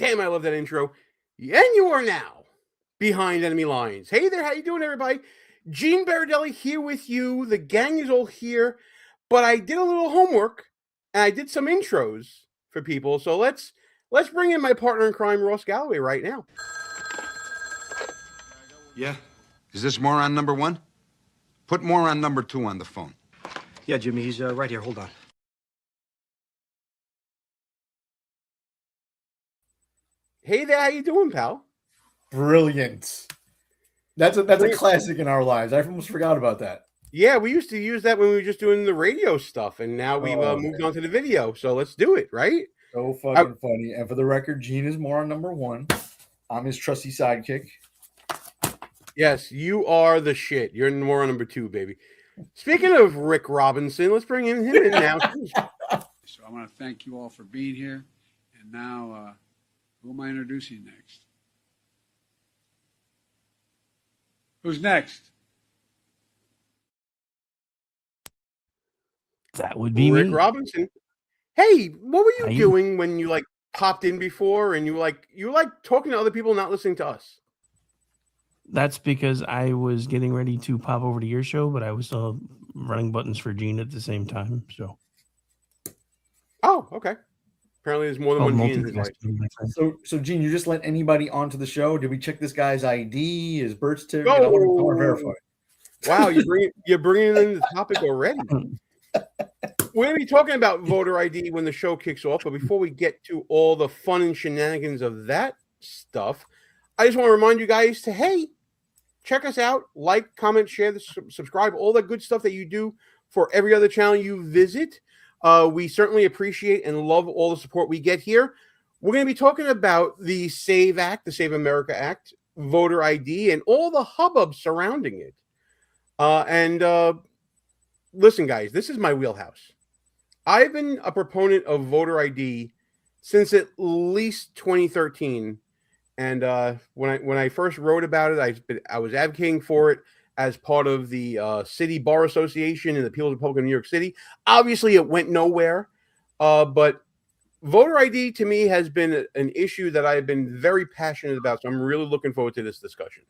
Damn, I love that intro. And you are now behind enemy lines. Hey there, how you doing, everybody? Gene Berardelli here with you. The gang is all here, but I did a little homework and I did some intros for people. So let's bring in my partner in crime, Ross Galloway, right now. Yeah? Is this moron number one? Put moron number two on the phone. Yeah, Jimmy, he's right here. Hold on. Hey there, how you doing, pal? Brilliant. That's a classic in our lives. I almost forgot about that. Yeah, we used to use that when we were just doing the radio stuff, and now we've moved on to the video. So let's do it, right? So fucking funny. And for the record, Gene is moron number one. I'm his trusty sidekick. Yes, you are the shit. You're moron number two, baby. Speaking of Rick Robinson, let's bring him in now. So I want to thank you all for being here. And now, who am I introducing next? Who's next? That would be Rick me. Robinson. Hey, what were you doing when you popped in before and you were talking to other people, not listening to us? That's because I was getting ready to pop over to your show, but I was still running buttons for Gene at the same time. So, oh, okay. Apparently, there's more than one Gene in his life. So Gene, you just let anybody onto the show? Did we check this guy's ID, his birth certificate? Oh, I want to verify. Wow, you're bringing in the topic already. We're going to be talking about voter ID when the show kicks off, but before we get to all the fun and shenanigans of that stuff, I just want to remind you guys to, hey, check us out, like, comment, share, subscribe, all that good stuff that you do for every other channel you visit. We certainly appreciate and love all the support we get here. We're going to be talking about the SAVE Act, the Save America Act, voter ID, and all the hubbub surrounding it. Listen, guys, this is my wheelhouse. I've been a proponent of voter ID since at least 2013. And when I first wrote about it, I was advocating for it as part of the City Bar Association and the People's Republic of New York City. Obviously, it went nowhere. But voter ID to me has been an issue that I've been very passionate about. So I'm really looking forward to this discussion.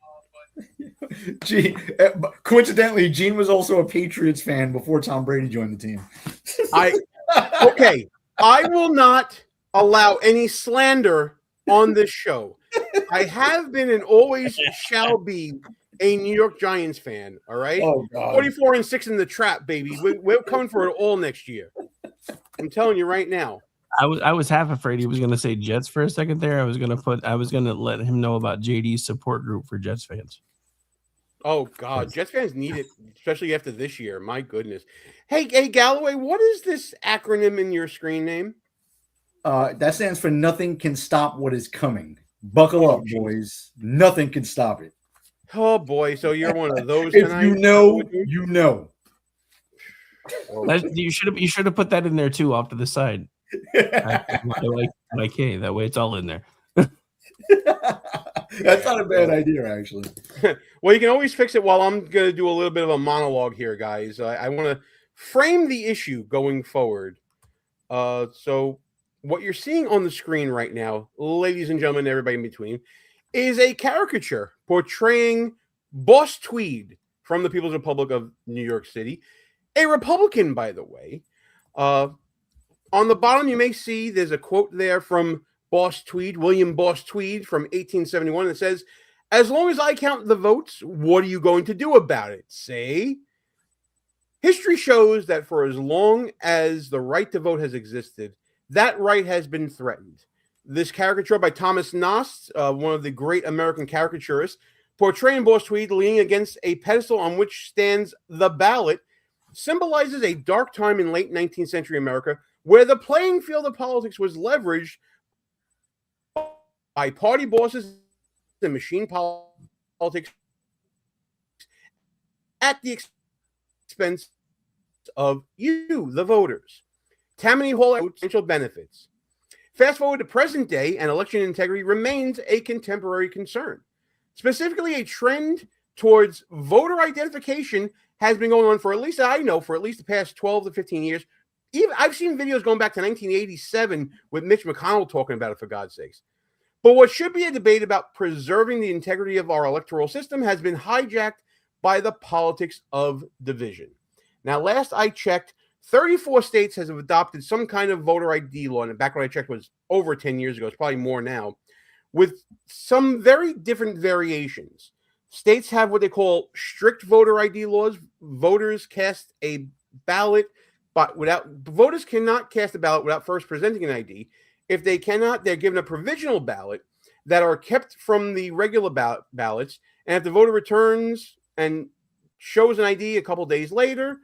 Gene, coincidentally, Gene was also a Patriots fan before Tom Brady joined the team. Okay, I will not allow any slander on this show. I have been and always shall be a New York Giants fan. All right, 44-6 in the trap, baby. We're coming for it all next year. I'm telling you right now. I was half afraid he was going to say Jets for a second there. I was going to let him know about JD's support group for Jets fans. Oh God, Jets fans need it, especially after this year. My goodness. Hey, Galloway, what is this acronym in your screen name? That stands for Nothing Can Stop What Is Coming. Buckle up, boys. Nothing can stop it. Oh boy, so you're one of those. If you know, you know. You should have put that in there too, off to the side. Okay, that way it's all in there. That's not a bad idea, actually. Well, you can always fix it while I'm going to do a little bit of a monologue here, guys. I want to frame the issue going forward. So what you're seeing on the screen right now, ladies and gentlemen, everybody in between, is a caricature portraying Boss Tweed from the People's Republic of New York City, a Republican, by the way. On the bottom, you may see there's a quote there from Boss Tweed, William Boss Tweed from 1871. That says, "As long as I count the votes, what are you going to do about it? Say, history shows that for as long as the right to vote has existed, that right has been threatened." This caricature by Thomas Nast, one of the great American caricaturists, portraying Boss Tweed leaning against a pedestal on which stands the ballot, symbolizes a dark time in late 19th century America where the playing field of politics was leveraged by party bosses and machine politics at the expense of you, the voters. Tammany Hall potential benefits. Fast forward to present day, and election integrity remains a contemporary concern. Specifically, a trend towards voter identification has been going on for at least the past 12 to 15 years. Even I've seen videos going back to 1987 with Mitch McConnell talking about it, for God's sakes. But what should be a debate about preserving the integrity of our electoral system has been hijacked by the politics of division. Now, last I checked, 34 states have adopted some kind of voter ID law, and back when I checked was over 10 years ago. It's probably more now, with some very different variations. States have what they call strict voter ID laws. Voters cast a ballot, but voters cannot cast a ballot without first presenting an ID. If they cannot, they're given a provisional ballot that are kept from the regular ballots. And if the voter returns and shows an ID a couple days later,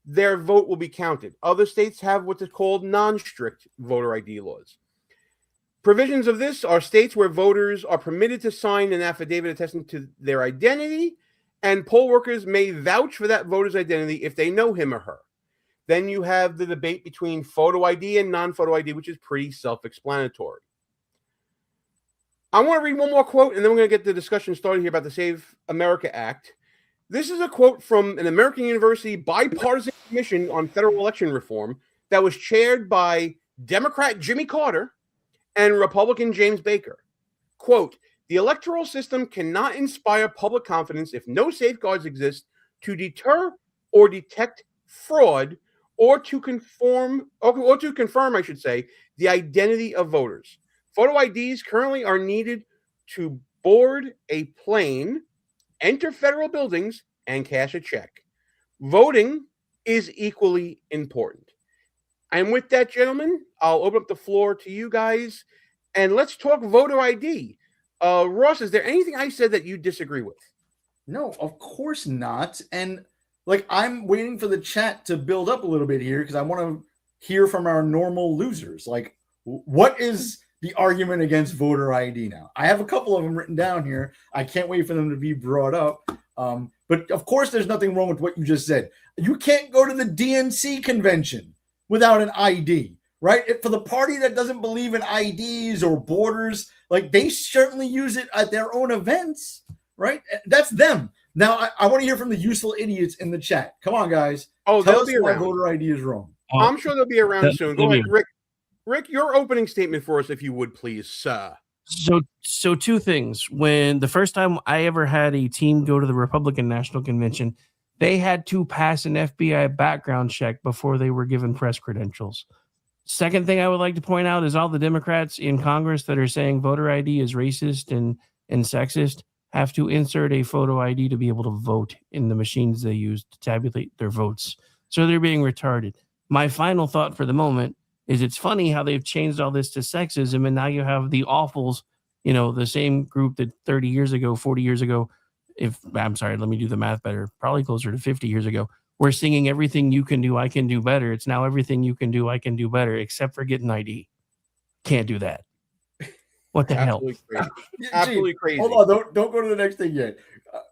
their vote will be counted. Other states have what is called non-strict voter ID laws. Provisions of this are states where voters are permitted to sign an affidavit attesting to their identity, and poll workers may vouch for that voter's identity if they know him or her. Then you have the debate between photo ID and non-photo ID, which is pretty self-explanatory. I want to read one more quote, and then we're going to get the discussion started here about the Save America Act. This is a quote from an American University bipartisan commission on federal election reform that was chaired by Democrat Jimmy Carter and Republican James Baker. Quote, "The electoral system cannot inspire public confidence if no safeguards exist to deter or detect fraud or to confirm, I should say, the identity of voters. Photo IDs currently are needed to board a plane, enter federal buildings, and cash a check. Voting is equally important." And with that, gentlemen, I'll open up the floor to you guys, and let's talk voter ID. Ross, is there anything I said that you disagree with? No, of course not. And like, I'm waiting for the chat to build up a little bit here because I want to hear from our normal losers. Like, what is the argument against voter ID now? I have a couple of them written down here. I can't wait for them to be brought up. But of course, there's nothing wrong with what you just said. You can't go to the DNC convention without an ID, right? For the party that doesn't believe in IDs or borders, like, they certainly use it at their own events, right? That's them. Now, I want to hear from the useful idiots in the chat. Come on, guys. Oh, Tell they'll us be why around. voter ID is wrong. I'm sure they'll be around soon. Go ahead, Rick. Rick, your opening statement for us, if you would, please, sir. So two things. When the first time I ever had a team go to the Republican National Convention, they had to pass an FBI background check before they were given press credentials. Second thing I would like to point out is all the Democrats in Congress that are saying voter ID is racist and sexist have to insert a photo ID to be able to vote in the machines they use to tabulate their votes. So they're being retarded. My final thought for the moment is it's funny how they've changed all this to sexism, and now you have the awfuls, you know, the same group that 30 years ago, 40 years ago, let me do the math better, probably closer to 50 years ago, we're singing everything you can do, I can do better. It's now everything you can do, I can do better, except for getting ID. Can't do that. What the hell? Crazy. Absolutely crazy. Hold on, don't go to the next thing yet.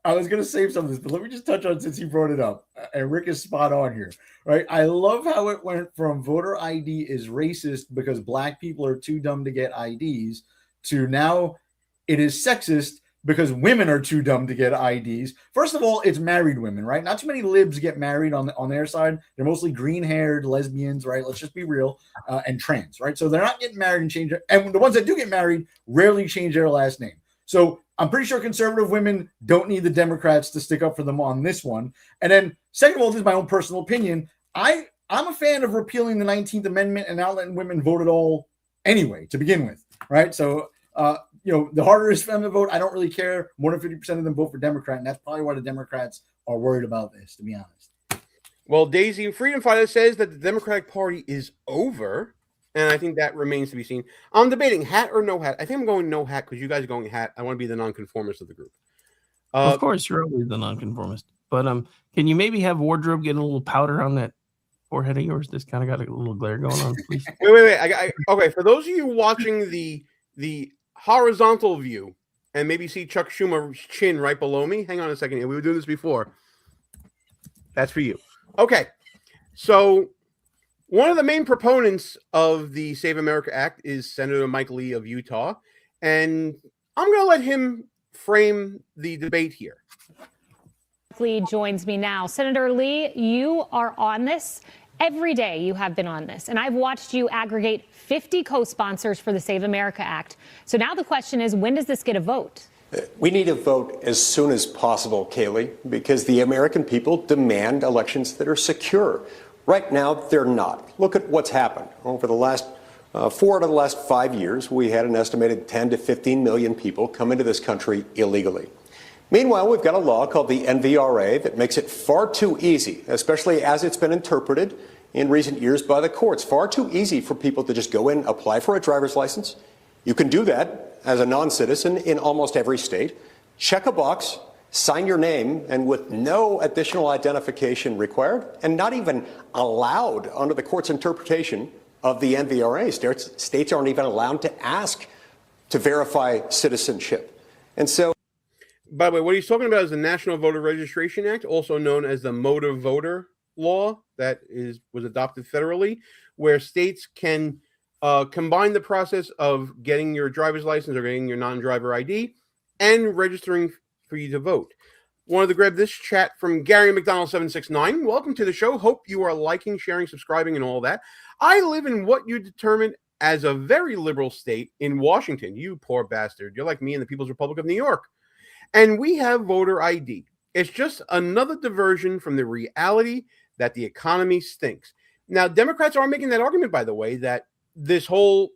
I was going to save some of this, but let me just touch on, since he brought it up, and Rick is spot on here, right? I love how it went from voter ID is racist because black people are too dumb to get IDs to now it is sexist because women are too dumb to get IDs. First of all, it's married women, right? Not too many libs get married on their side. They're mostly green-haired lesbians, right? Let's just be real, and trans, right? So they're not getting married and change. And the ones that do get married rarely change their last name. So I'm pretty sure conservative women don't need the Democrats to stick up for them on this one. And then, second of all, this is my own personal opinion. I'm a fan of repealing the 19th Amendment and not letting women vote at all anyway, to begin with, right? So, the harder it is for them to vote, I don't really care. More than 50% of them vote for Democrat, and that's probably why the Democrats are worried about this, to be honest. Well, Daisy Freedom Fighter says that the Democratic Party is over, and I think that remains to be seen. I'm debating hat or no hat. I think I'm going no hat because you guys are going hat. I want to be the nonconformist of the group. Of course, you're always the nonconformist. But can you maybe have Wardrobe get a little powder on that forehead of yours? This kind of got a little glare going on, please. Wait. Okay, for those of you watching the horizontal view and maybe see Chuck Schumer's chin right below me. Hang on a second here. We were doing this before. That's for you. Okay. So one of the main proponents of the Save America Act is Senator Mike Lee of Utah. And I'm going to let him frame the debate here. Lee joins me now. Senator Lee, you are on this. Every day you have been on this, and I've watched you aggregate 50 co-sponsors for the Save America Act. So now the question is, when does this get a vote? We need a vote as soon as possible, Kayleigh, because the American people demand elections that are secure. Right now, they're not. Look at what's happened. Over the last 4 out of the last 5 years, we had an estimated 10 to 15 million people come into this country illegally. Meanwhile, we've got a law called the NVRA that makes it far too easy, especially as it's been interpreted in recent years by the courts, far too easy for people to just go in, apply for a driver's license. You can do that as a non-citizen in almost every state, check a box, sign your name, and with no additional identification required, and not even allowed under the court's interpretation of the NVRA. States aren't even allowed to ask to verify citizenship. And so, by the way, what he's talking about is the National Voter Registration Act, also known as the Motor Voter Law, that was adopted federally, where states can combine the process of getting your driver's license or getting your non-driver ID and registering for you to vote. Wanted to grab this chat from Gary McDonald 769. Welcome to the show. Hope you are liking, sharing, subscribing, and all that. I live in what you determine as a very liberal state in Washington. You poor bastard. You're like me in the People's Republic of New York. And we have voter ID. It's just another diversion from the reality that the economy stinks. Now, Democrats are making that argument, by the way, that this whole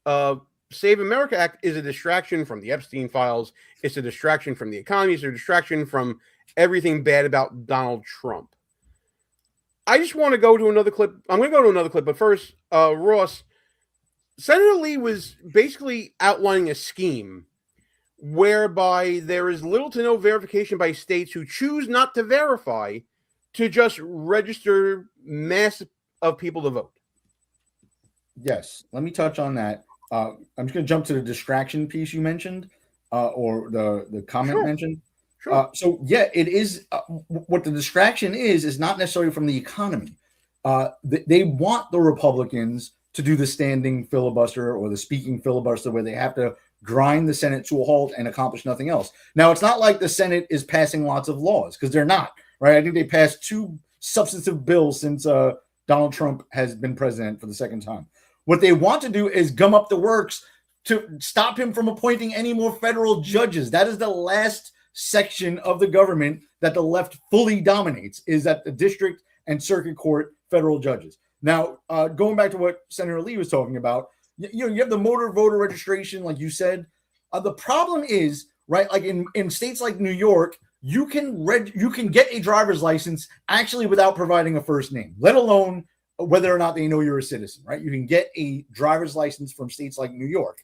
Save America Act is a distraction from the Epstein files. It's a distraction from the economy. It's a distraction from everything bad about Donald Trump. I just want to go to another clip. I'm going to go to another clip, but first, Ross, Senator Lee was basically outlining a scheme whereby there is little to no verification by states who choose not to verify to just register mass of people to vote. Yes, let me touch on that. I'm just going to jump to the distraction piece you mentioned, or the comment mentioned. Sure. So yeah, it is what the distraction is not necessarily from the economy. They want the Republicans to do the standing filibuster or the speaking filibuster where they have to grind the Senate to a halt and accomplish nothing else. Now, it's not like the Senate is passing lots of laws, because they're not, right? I think they passed 2 substantive bills since Donald Trump has been president for the second time. What they want to do is gum up the works to stop him from appointing any more federal judges. That is the last section of the government that the left fully dominates, is that the district and circuit court federal judges. Now, going back to what Senator Lee was talking about, you have the motor voter registration, like you said. The problem is, right, like in states like New York, you can get a driver's license actually without providing a first name, let alone whether or not they know you're a citizen, right? You can get a driver's license from states like New York.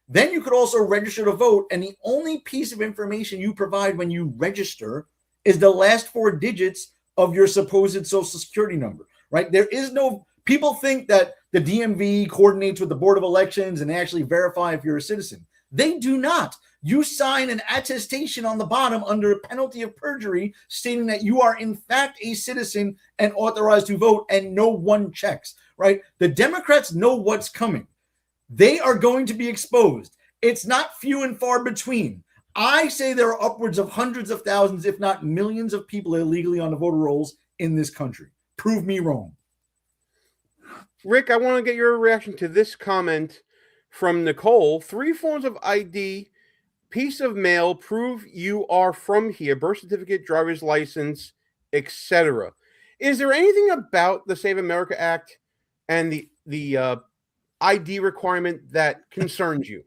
Then you could also register to vote, and the only piece of information you provide when you register is the last 4 digits of your supposed social security number, right? There is no, people think that the DMV coordinates with the Board of Elections and they actually verify if you're a citizen. They do not. You sign an attestation on the bottom under penalty of perjury stating that you are in fact a citizen and authorized to vote, and no one checks, right? The Democrats know what's coming. They are going to be exposed. It's not few and far between. I say there are upwards of hundreds of thousands, if not millions of people illegally on the voter rolls in this country. Prove me wrong. Rick, I want to get your reaction to this comment from Nicole. 3 forms of ID, piece of mail, prove you are from here, birth certificate, driver's license, etc. Is there anything about the Save America Act and the ID requirement that concerns you?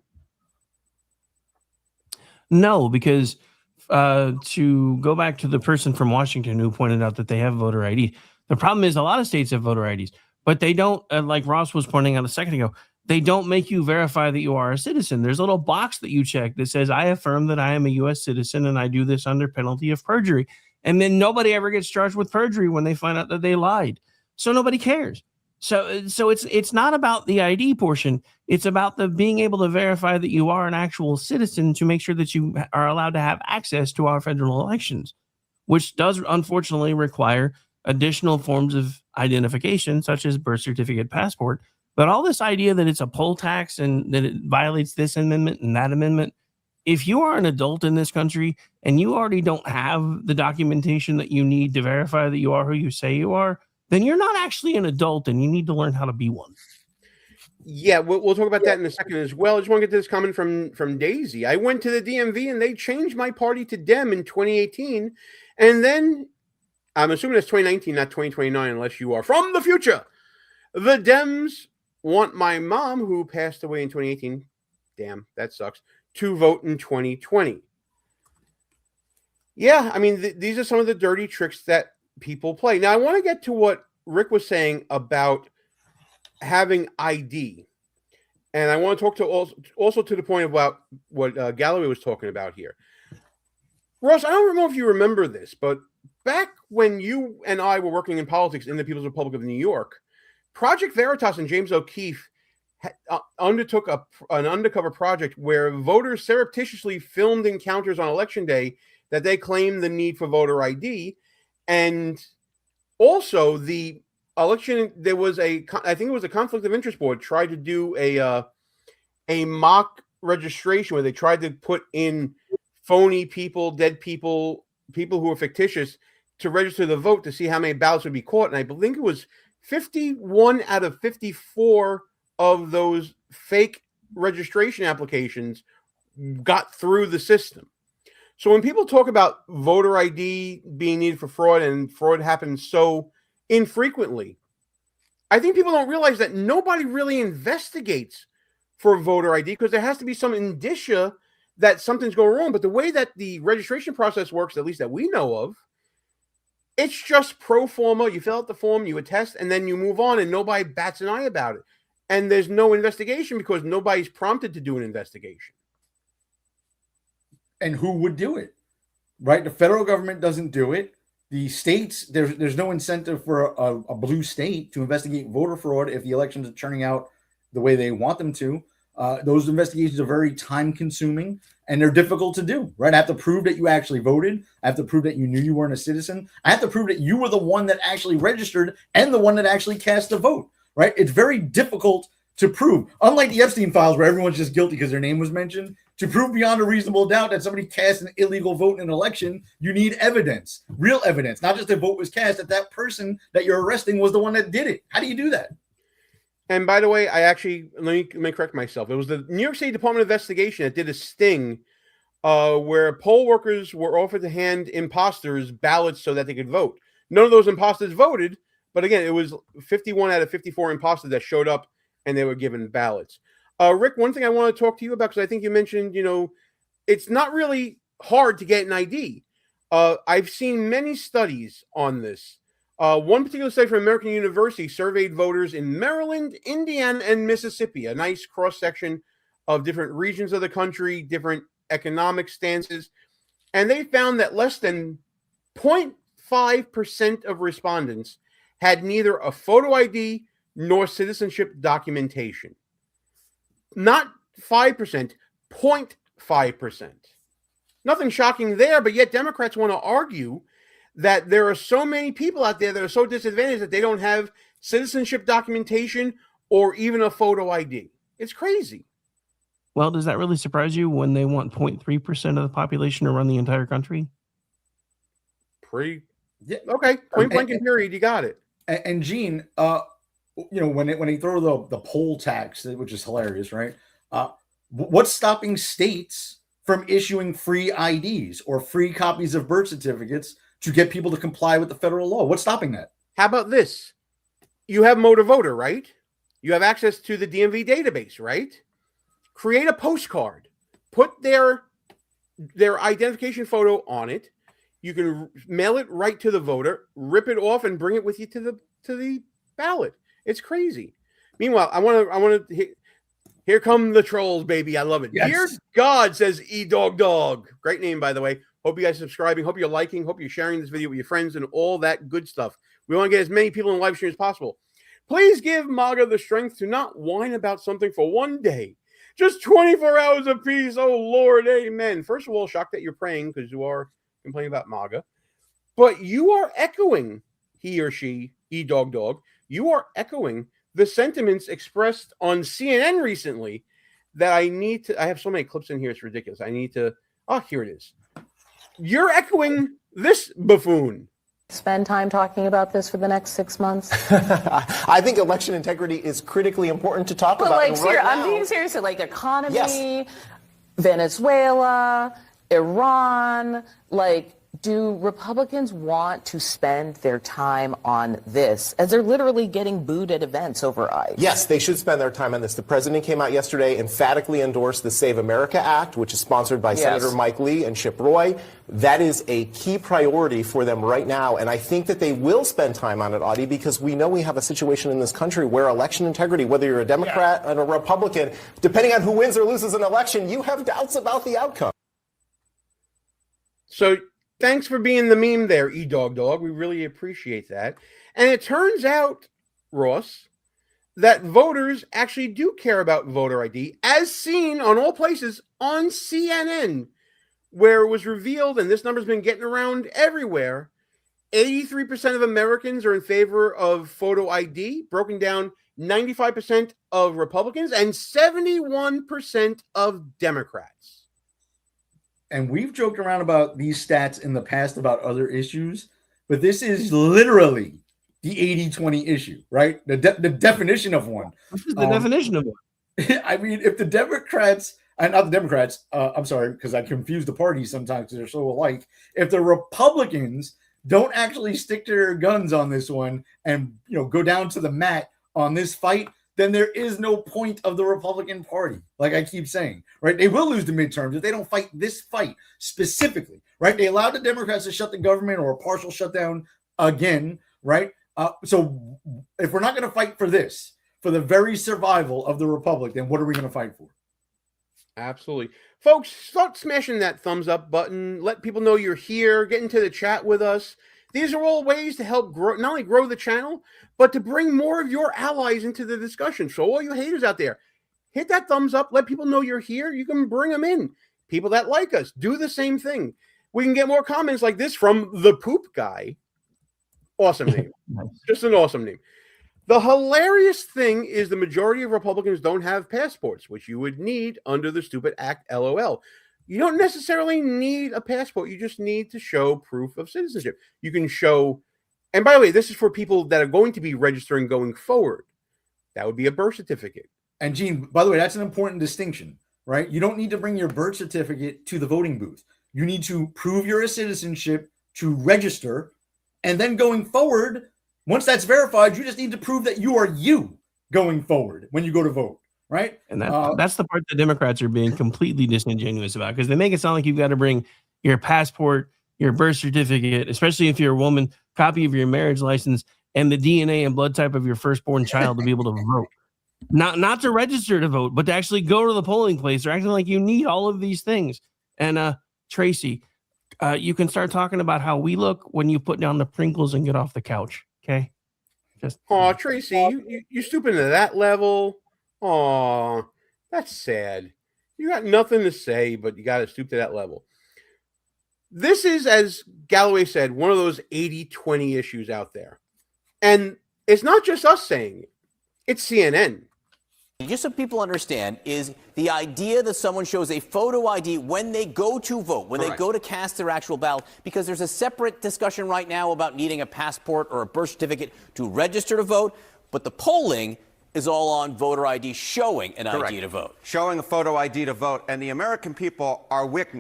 No, because to go back to the person from Washington who pointed out that they have voter ID, the problem is a lot of states have voter IDs, but they don't, like Ross was pointing out a second ago, they don't make you verify that you are a citizen. There's a little box that you check that says, I affirm that I am a U.S. citizen and I do this under penalty of perjury. And then nobody ever gets charged with perjury when they find out that they lied. So nobody cares. So it's not about the ID portion. It's about the being able to verify that you are an actual citizen to make sure that you are allowed to have access to our federal elections, which does unfortunately require additional forms of identification, such as birth certificate, passport. But all this idea that it's a poll tax and that it violates this amendment and that amendment, if you are an adult in this country and you already don't have the documentation that you need to verify that you are who you say you are, then you're not actually an adult and you need to learn how to be one. Yeah, we'll talk about that in a second as well. I just want to get this comment from Daisy. I went to the DMV and they changed my party to Dem in 2018. And then, I'm assuming that's 2019, not 2029, unless you are from the future. The Dems want my mom, who passed away in 2018, damn, that sucks, to vote in 2020. Yeah, I mean, these are some of the dirty tricks that people play. Now, I want to get to what Rick was saying about having ID. And I want to talk to also to the point about what Galloway was talking about here. Ross, I don't know if you remember this, but back when you and I were working in politics in the People's Republic of New York, Project Veritas and James O'Keefe undertook an undercover project where voters surreptitiously filmed encounters on Election Day that they claimed the need for voter ID. And also the election, there was I think it was a Conflict of Interest Board tried to do a mock registration where they tried to put in phony people, dead people, people who were fictitious to register the vote to see how many ballots would be caught. And I think it was 51 out of 54 of those fake registration applications got through the system. So when people talk about voter ID being needed for fraud and fraud happens so infrequently, I think people don't realize that nobody really investigates for voter ID because there has to be some indicia that something's going wrong. But the way that the registration process works, at least that we know of, it's just pro forma. You fill out the form, you attest, and then you move on, and nobody bats an eye about it. And there's no investigation because nobody's prompted to do an investigation. And who would do it? Right? The federal government doesn't do it. The states, there's no incentive for a blue state to investigate voter fraud if the elections are turning out the way they want them to. Those investigations are very time consuming and they're difficult to do, right? I have to prove that you actually voted. I have to prove that you knew you weren't a citizen. I have to prove that you were the one that actually registered and the one that actually cast a vote, right? It's very difficult to prove. Unlike the Epstein files where everyone's just guilty because their name was mentioned, to prove beyond a reasonable doubt that somebody cast an illegal vote in an election, you need evidence, real evidence, not just a vote was cast, that person that you're arresting was the one that did it. How do you do that? And by the way, I actually, let me correct myself. It was the New York State Department of Investigation that did a sting where poll workers were offered to hand imposters ballots so that they could vote. None of those imposters voted, but again, it was 51 out of 54 imposters that showed up and they were given ballots. Rick, one thing I want to talk to you about, because I think you mentioned, it's not really hard to get an ID. I've seen many studies on this. One particular study from American University surveyed voters in Maryland, Indiana, and Mississippi, a nice cross-section of different regions of the country, different economic stances. And they found that less than 0.5% of respondents had neither a photo ID nor citizenship documentation. Not 5%, 0.5%. Nothing shocking there, but yet Democrats want to argue that there are so many people out there that are so disadvantaged that they don't have citizenship documentation or even a photo ID. It's crazy. Well, does that really surprise you when they want 0.3% of the population to run the entire country? Okay, point blank and period, you got it. And Gene, when they throw the poll tax, which is hilarious, right? What's stopping states from issuing free IDs or free copies of birth certificates to get people to comply with the federal law? What's stopping that? How about this? You have Motor Voter, right? You have access to the DMV database, right? Create a postcard. Put their identification photo on it. You can mail it right to the voter, rip it off, and bring it with you to the ballot. It's crazy. Meanwhile, I want to. Here come the trolls, baby. I love it. Yes. Dear God, says E-Dog. Great name, by the way. Hope you guys are subscribing. Hope you're liking. Hope you're sharing this video with your friends and all that good stuff. We want to get as many people in live stream as possible. Please give MAGA the strength to not whine about something for one day. Just 24 hours of peace. Oh, Lord. Amen. First of all, shocked that you're praying because you are complaining about MAGA. But you are echoing, he or she, E-Dog, you are echoing the sentiments expressed on CNN recently that I have so many clips in here, it's ridiculous. Here it is. You're echoing this buffoon. Spend time talking about this for the next 6 months? I think election integrity is critically important to talk about. Like, right I'm now, being serious. Like economy, yes. Venezuela, Iran, like, do Republicans want to spend their time on this as they're literally getting booed at events over ICE? Yes, they should spend their time on this. The president came out yesterday, emphatically endorsed the Save America Act, which is sponsored by Senator Mike Lee and Chip Roy. That is a key priority for them right now, and I think that they will spend time on it, Audie, because we know we have a situation in this country where election integrity, whether you're a Democrat and a Republican, depending on who wins or loses an election, you have doubts about the outcome. So thanks for being the meme there, E-Dog. We really appreciate that. And it turns out, Ross, that voters actually do care about voter ID, as seen on all places on CNN, where it was revealed, and this number's been getting around everywhere, 83% of Americans are in favor of photo ID, broken down 95% of Republicans and 71% of Democrats. And we've joked around about these stats in the past about other issues, but this is literally the 80-20 issue, right? The definition of one. This is the definition of one. I mean, if the Democrats, and not the Democrats, I'm sorry, because I confuse the parties sometimes because they're so alike. If the Republicans don't actually stick to their guns on this one and, go down to the mat on this fight, then there is no point of the Republican Party. Like I keep saying, right? They will lose the midterms if they don't fight this fight specifically, right? They allowed the Democrats to shut the government or a partial shutdown again, right? So if we're not going to fight for this, for the very survival of the Republic, then what are we going to fight for? Absolutely. Folks, start smashing that thumbs up button. Let people know you're here. Get into the chat with us. These are all ways to help grow, not only grow the channel, but to bring more of your allies into the discussion. So all you haters out there, hit that thumbs up. Let people know you're here. You can bring them in. People that like us, do the same thing. We can get more comments like this from the Poop Guy. Awesome name. Nice. Just an awesome name. The hilarious thing is the majority of Republicans don't have passports, which you would need under the stupid act, LOL. You don't necessarily need a passport. You just need to show proof of citizenship. You can show, and by the way, this is for people that are going to be registering going forward. That would be a birth certificate. And Gene, by the way, that's an important distinction, right? You don't need to bring your birth certificate to the voting booth. You need to prove your citizenship to register. And then going forward, once that's verified, you just need to prove that you are you going forward when you go to vote. Right. And that's the part the Democrats are being completely disingenuous about, because they make it sound like you've got to bring your passport, your birth certificate, especially if you're a woman, copy of your marriage license, and the DNA and blood type of your firstborn child to be able to vote. Not to register to vote, but to actually go to the polling place. They're acting like you need all of these things. And Tracy, you can start talking about how we look when you put down the Pringles and get off the couch. Okay. Tracy, you stooping to that level. Oh, that's sad. You got nothing to say, but you got to stoop to that level. This is, as Galloway said, one of those 80-20 issues out there. And it's not just us saying it. It's CNN. Just so people understand, is the idea that someone shows a photo ID when they go to vote, when they go to cast their actual ballot, because there's a separate discussion right now about needing a passport or a birth certificate to register to vote, but the polling is all on voter ID showing an ID to vote. Showing a photo ID to vote. And the American people are with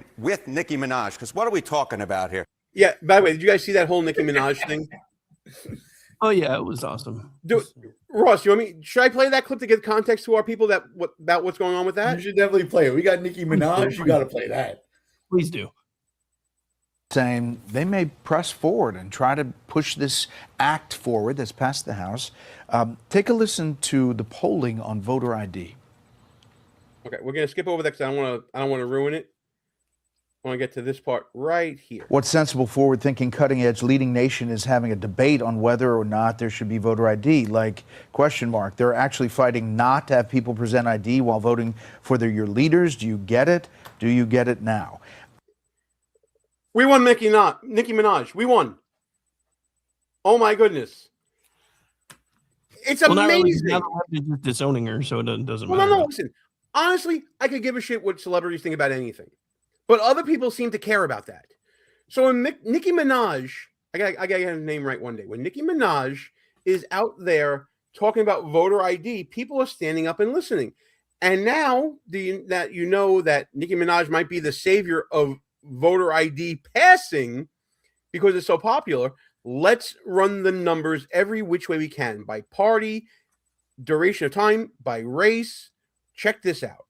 Nicki Minaj. Because what are we talking about here? Yeah, by the way, did you guys see that whole Nicki Minaj thing? Oh, yeah, it was awesome. Ross, should I play that clip to give context to our people about what's going on with that? You should definitely play it. We got Nicki Minaj. You got to play that. Please do. Saying they may press forward and try to push this act forward that's passed the House. Take a listen to the polling on voter ID. Okay, we're gonna skip over that because I don't want to ruin it. I want to get to this part right here. What sensible, forward-thinking, cutting-edge leading nation is having a debate on whether or not there should be voter ID? Like, question mark. They're actually fighting not to have people present ID while voting for your leaders. Do you get it? Do you get it now? We won, Nicki Minaj. We won. Oh my goodness. It's amazing. Now they're just disowning her, so it doesn't matter. No, listen. Honestly, I could give a shit what celebrities think about anything. But other people seem to care about that. So when Nicki Minaj I gotta get his name right one day. When Nicki Minaj is out there talking about voter ID, people are standing up and listening. And now that you know that Nicki Minaj might be the savior of voter ID passing because it's so popular, let's run the numbers every which way we can, by party, duration of time, by race. Check this out.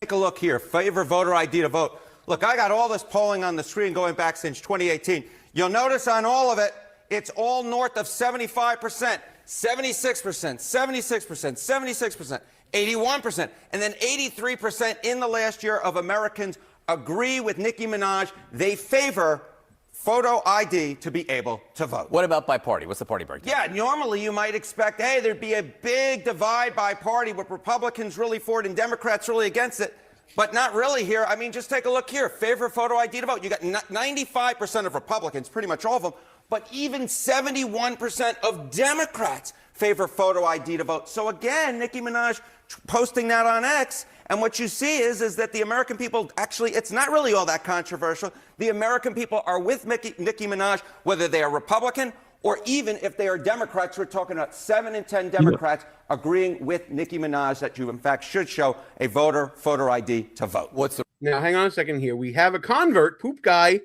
Take a look here. Favor voter ID to vote. Look, I got all this polling on the screen going back since 2018. You'll notice on all of it, it's all north of 75%, 76%, 76%, 76%, 81%, and then 83% in the last year of Americans agree with Nicki Minaj. They favor photo ID to be able to vote. What about by party? What's the party breakdown? Yeah, normally you might expect, hey, there'd be a big divide by party with Republicans really for it and Democrats really against it. But not really here. I mean, just take a look here. Favor photo ID to vote. You got 95% of Republicans, pretty much all of them, but even 71% of Democrats favor photo ID to vote. So again, Nicki Minaj posting that on X, and what you see is that the American people, actually, it's not really all that controversial. The American people are with Nicki Minaj, whether they are Republican or even if they are Democrats. We're talking about 7 in 10 Democrats agreeing with Nicki Minaj that you, in fact, should show a voter photo ID to vote. Now, hang on a second here. We have a convert. Poop Guy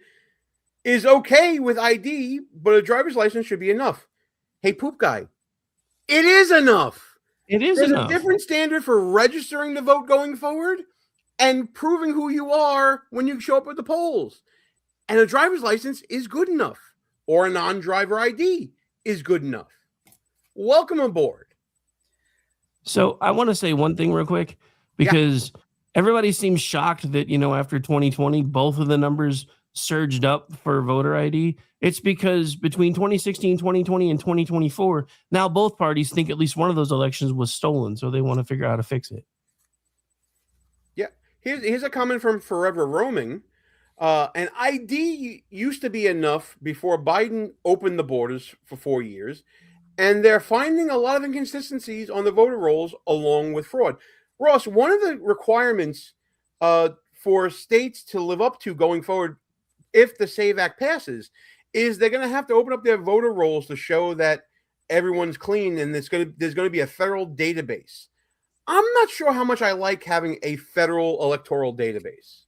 is okay with ID, but a driver's license should be enough. Hey, Poop Guy, it is enough. There's a different standard for registering to vote going forward and proving who you are when you show up at the polls. And a driver's license is good enough, or a non-driver ID is good enough. Welcome aboard. So I want to say one thing real quick, because everybody seems shocked that, after 2020, both of the numbers surged up for voter ID. It's because between 2016, 2020, and 2024, now both parties think at least one of those elections was stolen. So they want to figure out how to fix it. Yeah. Here's a comment from Forever Roaming. An ID used to be enough before Biden opened the borders for 4 years, and they're finding a lot of inconsistencies on the voter rolls along with fraud. Ross, one of the requirements for states to live up to going forward, if the SAVE Act passes, is they're going to have to open up their voter rolls to show that everyone's clean, and there's going to be a federal database. I'm not sure how much I like having a federal electoral database.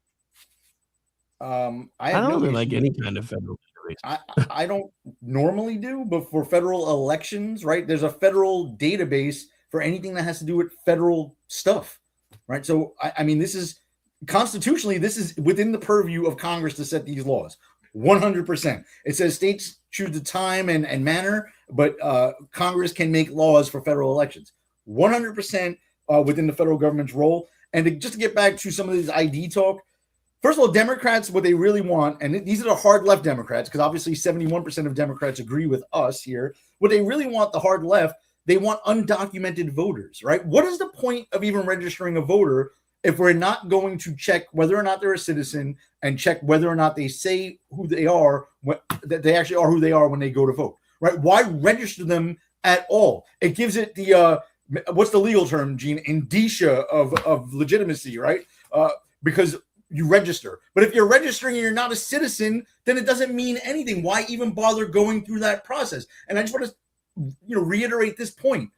I don't really like any kind of federal database. I don't normally do, but for federal elections, right, there's a federal database for anything that has to do with federal stuff, right? So, I mean, this is constitutionally, this is within the purview of Congress to set these laws. 100%. It says states choose the time and manner, but Congress can make laws for federal elections. 100% within the federal government's role. And just to get back to some of this ID talk, first of all, Democrats, what they really want, and these are the hard left Democrats, because obviously 71% of Democrats agree with us here. What they really want, the hard left, they want undocumented voters, right? What is the point of even registering a voter if we're not going to check whether or not they're a citizen and check whether or not they say who they are, that they actually are who they are when they go to vote, right? Why register them at all? It gives it the, what's the legal term, Gene? Indicia of legitimacy, right? Because you register. But if you're registering and you're not a citizen, then it doesn't mean anything. Why even bother going through that process? And I just want to reiterate this point.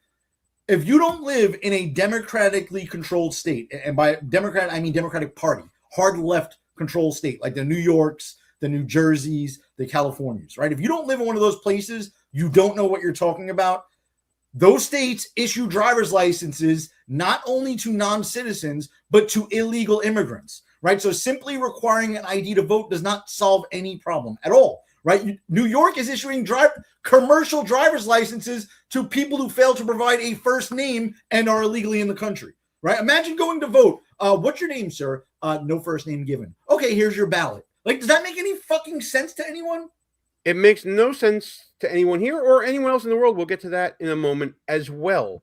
If you don't live in a democratically controlled state, and by Democrat, I mean Democratic Party, hard left controlled state, like the New Yorks, the New Jerseys, the Californias, right? If you don't live in one of those places, you don't know what you're talking about. Those states issue driver's licenses not only to non-citizens, but to illegal immigrants, right? So simply requiring an ID to vote does not solve any problem at all, right? New York is issuing commercial driver's licenses to people who fail to provide a first name and are illegally in the country, right? Imagine going to vote. What's your name, sir? No first name given. Okay, here's your ballot. Like, does that make any fucking sense to anyone? It makes no sense to anyone here or anyone else in the world. We'll get to that in a moment as well.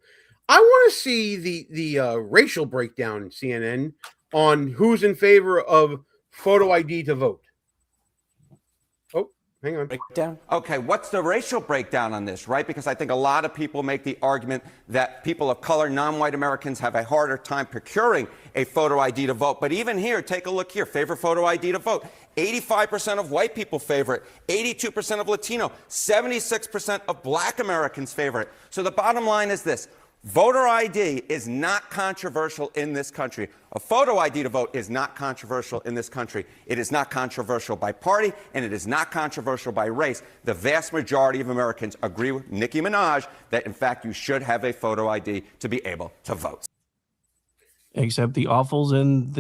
I want to see the racial breakdown, CNN, on who's in favor of photo ID to vote. Oh, Hang on. Breakdown? Okay, what's the racial breakdown on this, right? Because I think a lot of people make the argument that people of color, non-white Americans, have a harder time procuring a photo ID to vote. But even here, take a look here. Favorite photo ID to vote. 85% of white people favor it. 82% of Latino. 76% of black Americans favor it. So the bottom line is this. Voter ID is not controversial in this country. A photo ID to vote is not controversial in this country. It is not controversial by party, and it is not controversial by race. The vast majority of Americans agree with Nicki Minaj that, in fact, you should have a photo ID to be able to vote. Except the awfuls and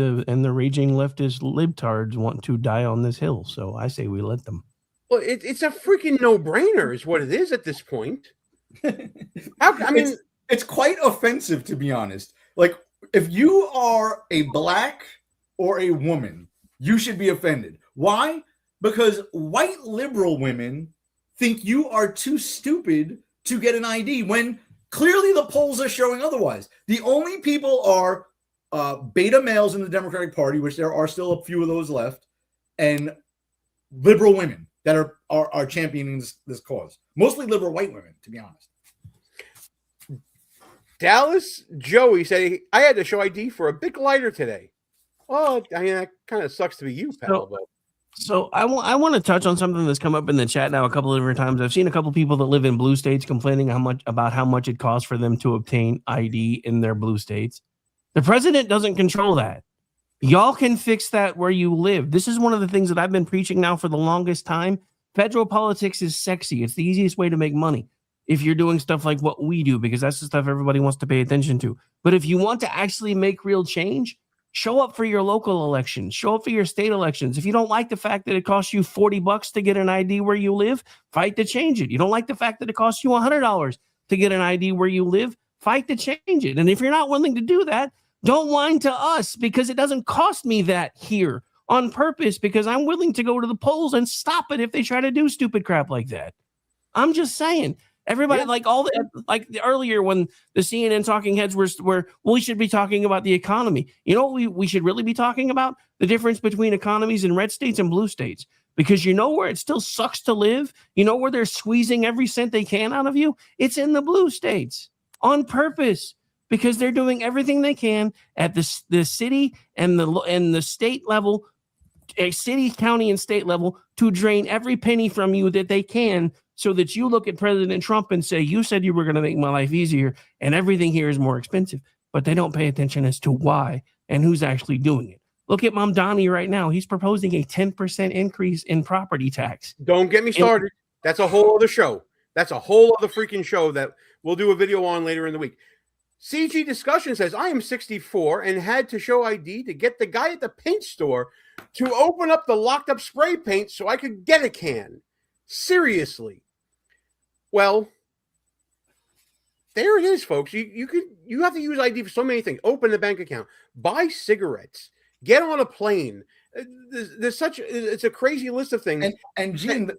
the raging leftist libtards want to die on this hill. So I say we let them. Well, it's a freaking no-brainer is what it is at this point. I mean, it's quite offensive, to be honest. Like, if you are a black or a woman, you should be offended. Why? Because white liberal women think you are too stupid to get an ID when clearly the polls are showing otherwise. The only people are beta males in the Democratic Party, which there are still a few of those left, and liberal women that are championing this cause. Mostly liberal white women, to be honest. Dallas Joey said, I had to show ID for a big lighter today. Well, I mean, that kind of sucks to be you, pal. So I want to touch on something that's come up in the chat now a couple of different times. I've seen a couple of people that live in blue states complaining about how much it costs for them to obtain ID in their blue states. The president doesn't control that. Y'all can fix that where you live. This is one of the things that I've been preaching now for the longest time. Federal politics is sexy. It's the easiest way to make money if you're doing stuff like what we do, because that's the stuff everybody wants to pay attention to. But if you want to actually make real change, show up for your local elections, show up for your state elections. If you don't like the fact that it costs you $40 to get an ID where you live, fight to change it. You don't like the fact that it costs you $100 to get an ID where you live, fight to change it. And if you're not willing to do that, don't whine to us, because it doesn't cost me that here on purpose, because I'm willing to go to the polls and stop it if they try to do stupid crap like that. I'm just saying. Everybody, earlier when the CNN talking heads were we should be talking about the economy. You know what we should really be talking about? The difference between economies in red states and blue states. Because you know where it still sucks to live? You know where they're squeezing every cent they can out of you? It's in the blue states on purpose, because they're doing everything they can at the city and the state level, city, county, and state level to drain every penny from you that they can, so that you look at President Trump and say, you said you were going to make my life easier and everything here is more expensive. But they don't pay attention as to why and who's actually doing it. Look at Mamdani right now. He's proposing a 10% increase in property tax. Don't get me started. That's a whole other show. That's a whole other freaking show that we'll do a video on later in the week. CG Discussion says, I am 64 and had to show ID to get the guy at the paint store to open up the locked up spray paint so I could get a can. Seriously. Well, there it is, folks. You have to use ID for so many things. Open a bank account, buy cigarettes, get on a plane. It's a crazy list of things. And Gene,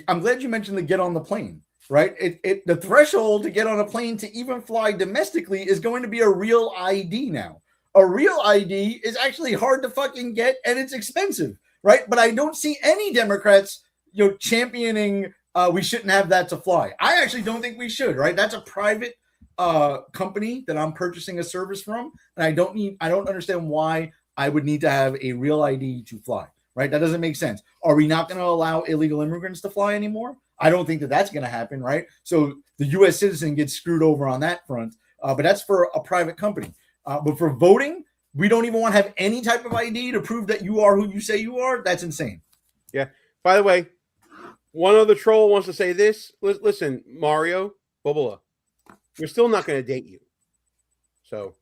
I'm glad you mentioned the get on the plane, right? The threshold to get on a plane to even fly domestically is going to be a real ID now. A real ID is actually hard to fucking get, and it's expensive, right? But I don't see any Democrats, championing we shouldn't have that to fly. I actually don't think we should, right? That's a private company that I'm purchasing a service from, and I don't understand why I would need to have a real ID to fly, right? That doesn't make sense. Are we not going to allow illegal immigrants to fly anymore? I don't think that that's going to happen, right? So the U.S. citizen gets screwed over on that front, but that's for a private company. But for voting, we don't even want to have any type of ID to prove that you are who you say you are. That's insane. Yeah. By the way, one other troll wants to say this. Listen, Mario Bobola, we're still not going to date you. So,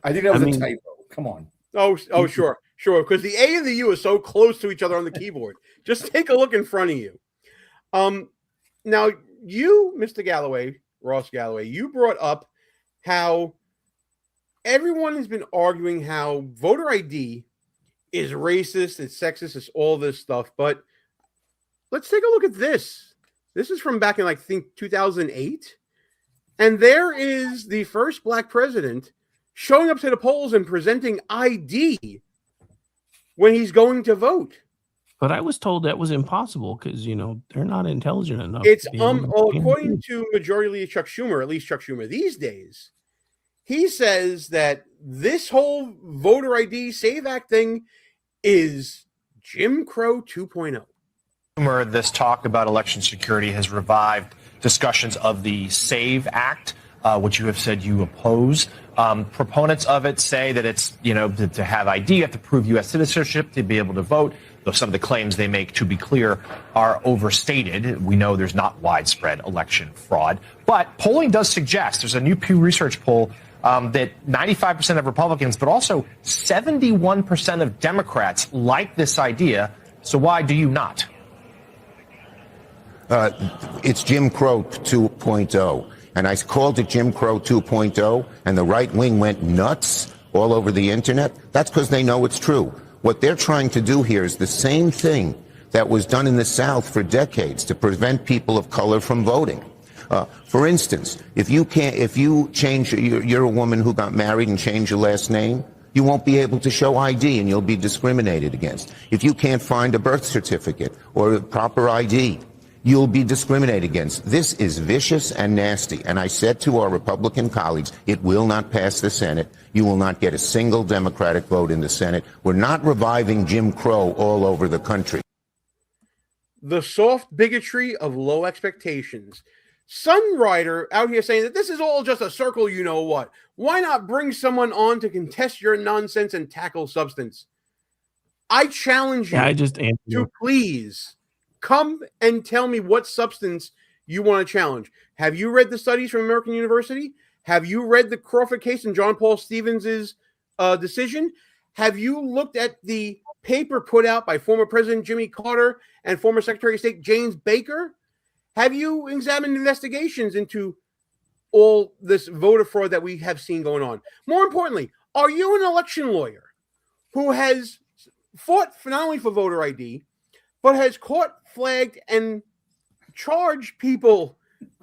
I think that was a typo. Come on. Oh, sure. Because the A and the U are so close to each other on the keyboard. Just take a look in front of you. Now, you, Mr. Galloway, Ross Galloway, you brought up how everyone has been arguing how voter ID is racist, it's sexist, it's all this stuff. But let's take a look at this. This is from back in, I think, 2008. And there is the first black president showing up to the polls and presenting ID when he's going to vote. But I was told that was impossible because, they're not intelligent enough. It's to be able to- according to Majority Leader Chuck Schumer, at least Chuck Schumer these days, he says that this whole voter ID Save Act thing is Jim Crow 2.0. This talk about election security has revived discussions of the SAVE Act, which you have said you oppose. Proponents of it say that it's, to have ID, you have to prove U.S. citizenship to be able to vote. Though some of the claims they make, to be clear, are overstated. We know there's not widespread election fraud. But polling does suggest, there's a new Pew Research poll, that 95% of Republicans, but also 71% of Democrats like this idea. So why do you not? It's Jim Crow 2.0. And I called it Jim Crow 2.0, and the right wing went nuts all over the internet. That's because they know it's true. What they're trying to do here is the same thing that was done in the South for decades to prevent people of color from voting. For instance, if you change, you're a woman who got married and changed your last name, you won't be able to show ID and you'll be discriminated against. If you can't find a birth certificate or a proper ID, you'll be discriminated against. This is vicious and nasty. And I said to our Republican colleagues, it will not pass the Senate. You will not get a single Democratic vote in the Senate. We're not reviving Jim Crow all over the country. The soft bigotry of low expectations. Sunrider out here saying that this is all just a circle, you know what? Why not bring someone on to contest your nonsense and tackle substance? I challenge you to please come and tell me what substance you want to challenge. Have you read the studies from American University? Have you read the Crawford case and John Paul Stevens' decision? Have you looked at the paper put out by former President Jimmy Carter and former Secretary of State James Baker? Have you examined investigations into all this voter fraud that we have seen going on? More importantly, are you an election lawyer who has fought for not only for voter ID, but has caught, flagged, and charged people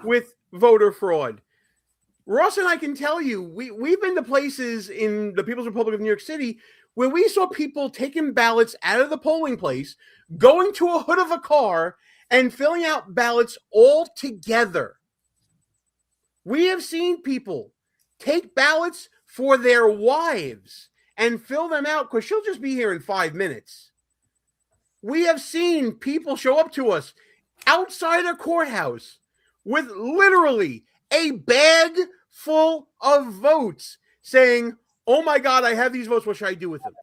with voter fraud? Ross and I can tell you, we've been to places in the People's Republic of New York City where we saw people taking ballots out of the polling place, going to a hood of a car, and filling out ballots all together. We have seen people take ballots for their wives and fill them out because she'll just be here in 5 minutes. We have seen people show up to us outside a courthouse with literally a bag full of votes saying, oh my God, I have these votes. What should I do with them?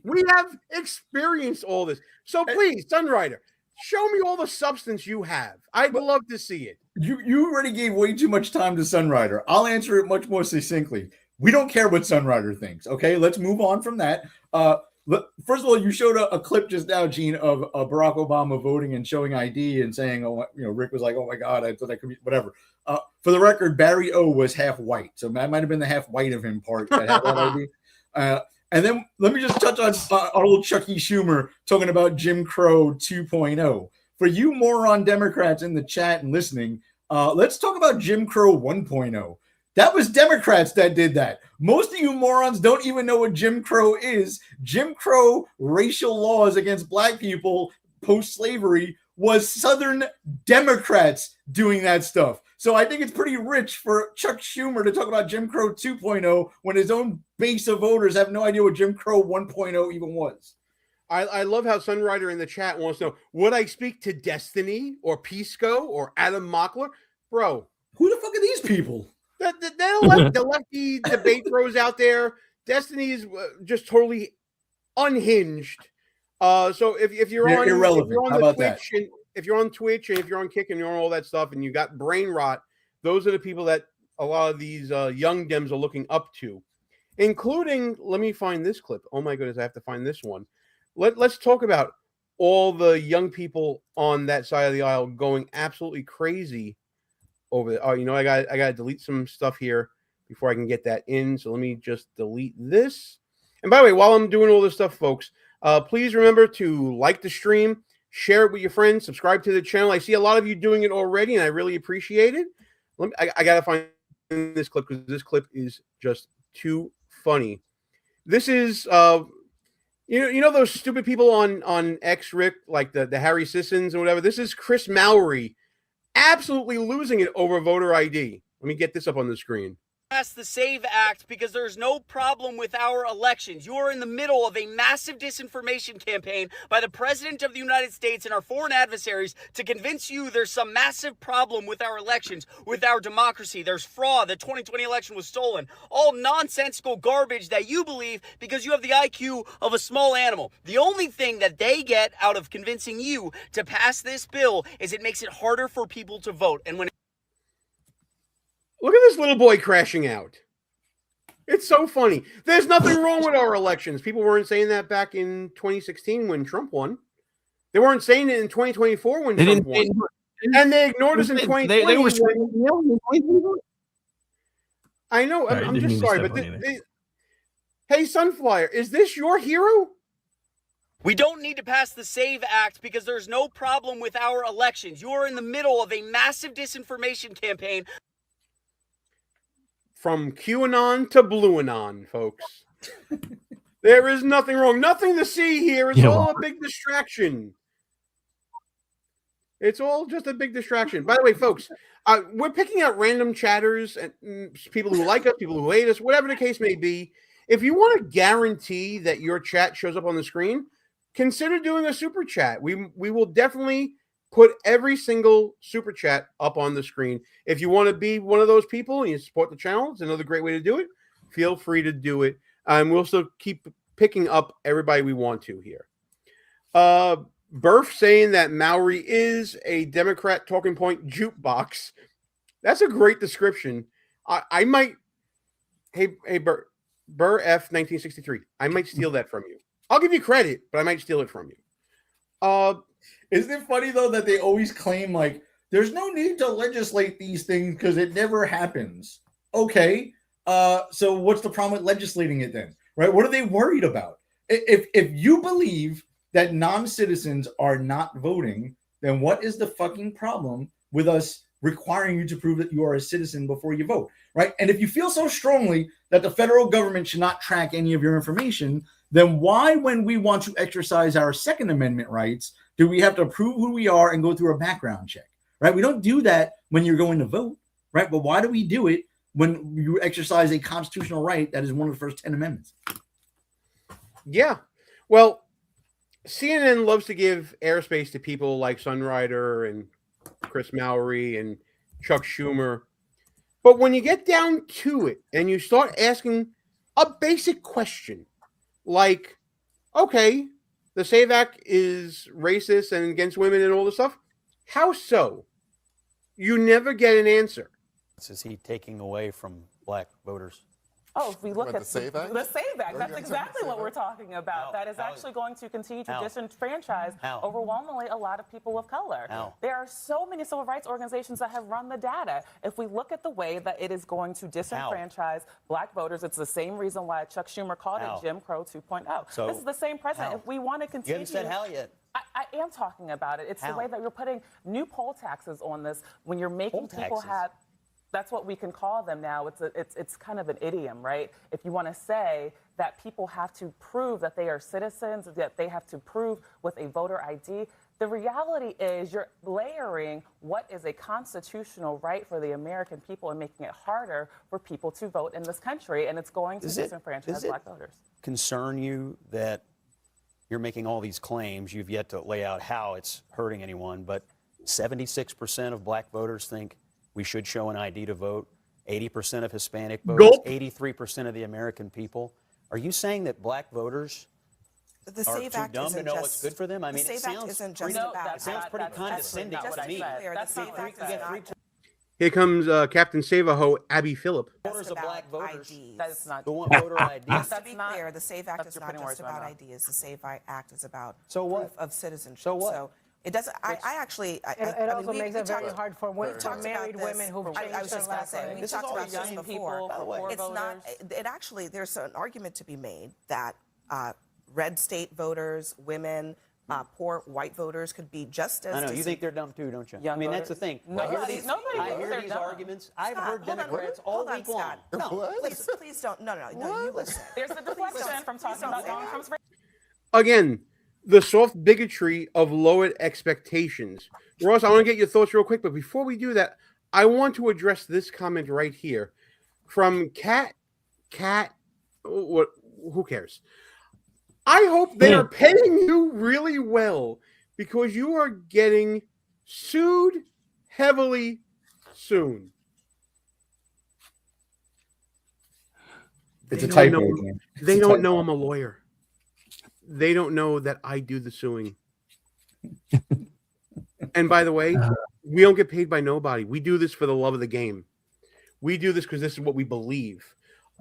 We have experienced all this. So please, Sunrider, show me all the substance you have. I'd love to see it. You already gave way too much time to Sunrider. I'll answer it much more succinctly. We don't care what Sunrider thinks. Okay, let's move on from that. First of all, you showed a clip just now, Gene, of Barack Obama voting and showing ID and saying, "Oh, Rick was like, oh my God, I thought that could be whatever." For the record, Barry O was half white, so that might have been the half white of him part that had that ID. And then let me just touch on our little Chucky Schumer talking about Jim Crow 2.0. For you moron Democrats in the chat and listening, let's talk about Jim Crow 1.0. That was Democrats that did that. Most of you morons don't even know what Jim Crow is. Jim Crow racial laws against black people post-slavery was Southern Democrats doing that stuff. So I think it's pretty rich for Chuck Schumer to talk about Jim Crow 2.0 when his own base of voters have no idea what Jim Crow 1.0 even was. I love how Sunrider in the chat wants to know, would I speak to Destiny or Pisco or Adam Mockler? Bro. Who the fuck are these people? The lefty debate throws out there. Destiny is just totally unhinged. So if you're on Twitch and if you're on Twitch and if you're on Kick and you're on all that stuff and you got brain rot, those are the people that a lot of these young Dems are looking up to, including. Let me find this clip. Oh my goodness, I have to find this one. Let's talk about all the young people on that side of the aisle going absolutely crazy over there. Oh, I got to delete some stuff here before I can get that in. So let me just delete this. And by the way, while I'm doing all this stuff, folks, please remember to like the stream, share it with your friends, subscribe to the channel. I see a lot of you doing it already, and I really appreciate it. I got to find this clip because this clip is just too funny. This is, You know those stupid people on X, Rick, like the Harry Sissons or whatever. This is Chris Mowry, absolutely losing it over voter ID. Let me get this up on the screen. Pass the SAVE Act because there's no problem with our elections. You are in the middle of a massive disinformation campaign by the President of the United States and our foreign adversaries to convince you there's some massive problem with our elections, with our democracy. There's fraud. The 2020 election was stolen. All nonsensical garbage that you believe because you have the IQ of a small animal. The only thing that they get out of convincing you to pass this bill is it makes it harder for people to vote. And when Look at this little boy crashing out. It's so funny. There's nothing wrong with our elections. People weren't saying that back in 2016 when Trump won. They weren't saying it in 2024 when Trump won. And they ignored us in 2020. I know. I'm just sorry, but hey, Sunflyer, is this your hero? we don't need to pass the SAVE Act because there's no problem with our elections. You are in the middle of a massive disinformation campaign. From QAnon to BlueAnon, folks. There is nothing wrong. Nothing to see here. It's all a big distraction. It's all just a big distraction. By the way, folks, we're picking out random chatters and people who like us, people who hate us, whatever the case may be. If you want to guarantee that your chat shows up on the screen, consider doing a super chat. We will definitely put every single super chat up on the screen. If you want to be one of those people and you support the channel, it's another great way to do it. Feel free to do it. We'll still keep picking up everybody we want to here. Burf saying that Mowry is a Democrat talking point jukebox. That's a great description. I might, hey Burr F 1963. I might steal that from you. I'll give you credit, but I might steal it from you. Isn't it funny though that they always claim like there's no need to legislate these things because it never happens? Okay, so what's the problem with legislating it then? Right? What are they worried about? If you believe that non-citizens are not voting, then what is the fucking problem with us requiring you to prove that you are a citizen before you vote? Right? And if you feel so strongly that the federal government should not track any of your information, then why, when we want to exercise our Second Amendment rights, do we have to prove who we are and go through a background check? Right? We don't do that when you're going to vote, right? But why do we do it when you exercise a constitutional right that is one of the first 10 amendments? Yeah. Well, CNN loves to give airspace to people like Sunrider and Chris Mowry and Chuck Schumer. But when you get down to it and you start asking a basic question, like, okay, the SAVE Act is racist and against women and all this stuff. How so? You never get an answer. Is he taking away from black voters? Oh, if we look at the SAVE Act? The SAVE Act, that's exactly what we're talking about. That is actually going to continue to disenfranchise overwhelmingly a lot of people of color. There are so many civil rights organizations that have run the data. If we look at the way that it is going to disenfranchise black voters, it's the same reason why Chuck Schumer called it Jim Crow 2.0. So this is the same president. If we want to continue... You haven't said how yet. I am talking about it. It's the way that you're putting new poll taxes on this when you're making people have... That's what we can call them now. It's kind of an idiom, right? If you want to say that people have to prove that they are citizens, that they have to prove with a voter ID, the reality is you're layering what is a constitutional right for the American people and making it harder for people to vote in this country, and it's going to disenfranchise black voters. Concern you that you're making all these claims? You've yet to lay out how it's hurting anyone, but 76% of black voters think we should show an ID to vote. 80% of Hispanic voters, 83% of the American people. Are you saying that black voters are too dumb to know what's good for them? I mean, it sounds pretty condescending to me. Here comes Captain Save-A-Ho, Abby Phillip. Voters of black voters. That's not who want voter ID. To be clear, the SAVE Act is not just about ideas. The SAVE Act is about proof of citizenship. So what? So it doesn't. I actually. It also makes it very hard for married women who've changed I was just going to say we talked about this before. It's not. It actually. There's an argument to be made that red state voters, women, poor white voters could be just as. I know you think they're dumb too, don't you? I mean, that's the thing. I hear these arguments. I've heard Democrats all week long. No, please don't. No. You listen. There's a deflection from talking about long-term. again, the soft bigotry of lowered expectations. Ross, I want to get your thoughts real quick, but before we do that, I want to address this comment right here from Cat. What? Who cares? I hope they are paying you really well because you are getting sued heavily soon. It's a typo. They don't know I'm a lawyer. They don't know that I do the suing. And by the way, we don't get paid by nobody. We do this for the love of the game. We do this because this is what we believe.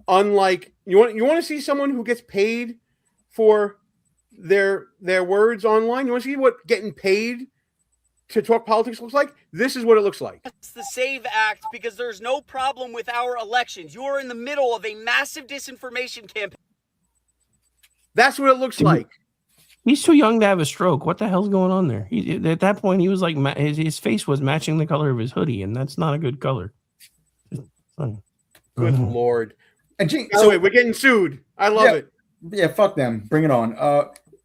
Unlike you want to see someone who gets paid for their words online. You want to see what getting paid to talk politics looks like? This is what it looks like. It's the SAVE Act because there's no problem with our elections. You are in the middle of a massive disinformation campaign. That's what it looks like. He's too young to have a stroke. What the hell's going on there? At that point, he was like his face was matching the color of his hoodie, and that's not a good color. Good Lord. And Gene, so we're getting sued. I love it. Yeah, fuck them. Bring it on.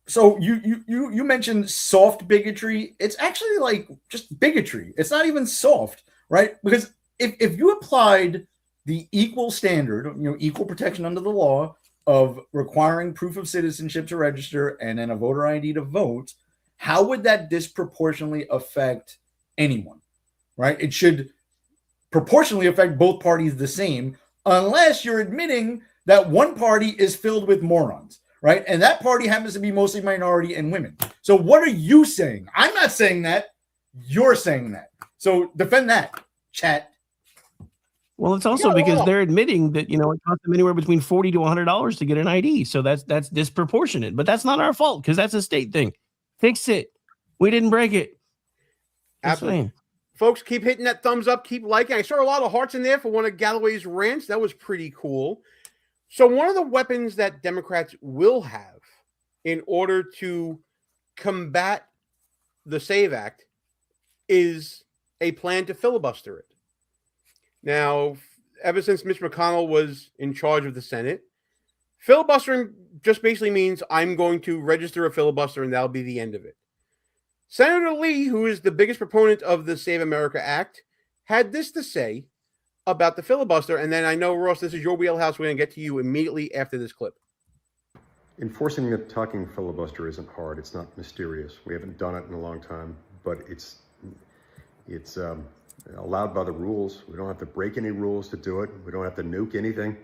So you mentioned soft bigotry. It's actually like just bigotry. It's not even soft, right? Because if you applied the equal standard, equal protection under the law of requiring proof of citizenship to register and then a voter ID to vote, how would that disproportionately affect anyone, right? It should proportionally affect both parties the same, unless you're admitting that one party is filled with morons, right? And that party happens to be mostly minority and women. So what are you saying? I'm not saying that. You're saying that. So defend that, chat. Well, it's also because they're admitting that, it costs them anywhere between $40 to $100 to get an ID. So that's disproportionate. But that's not our fault because that's a state thing. Fix it. We didn't break it. Absolutely. Folks, keep hitting that thumbs up. Keep liking. I saw a lot of hearts in there for one of Galloway's rants. That was pretty cool. So one of the weapons that Democrats will have in order to combat the SAVE Act is a plan to filibuster it. Now, ever since Mitch McConnell was in charge of the Senate, filibustering just basically means I'm going to register a filibuster and that'll be the end of it. Senator Lee, who is the biggest proponent of the Save America Act, had this to say about the filibuster. And then I know, Ross, this is your wheelhouse. We're going to get to you immediately after this clip. Enforcing the talking filibuster isn't hard. It's not mysterious. We haven't done it in a long time, but it's allowed by the rules. We don't have to break any rules to do it. We don't have to nuke anything.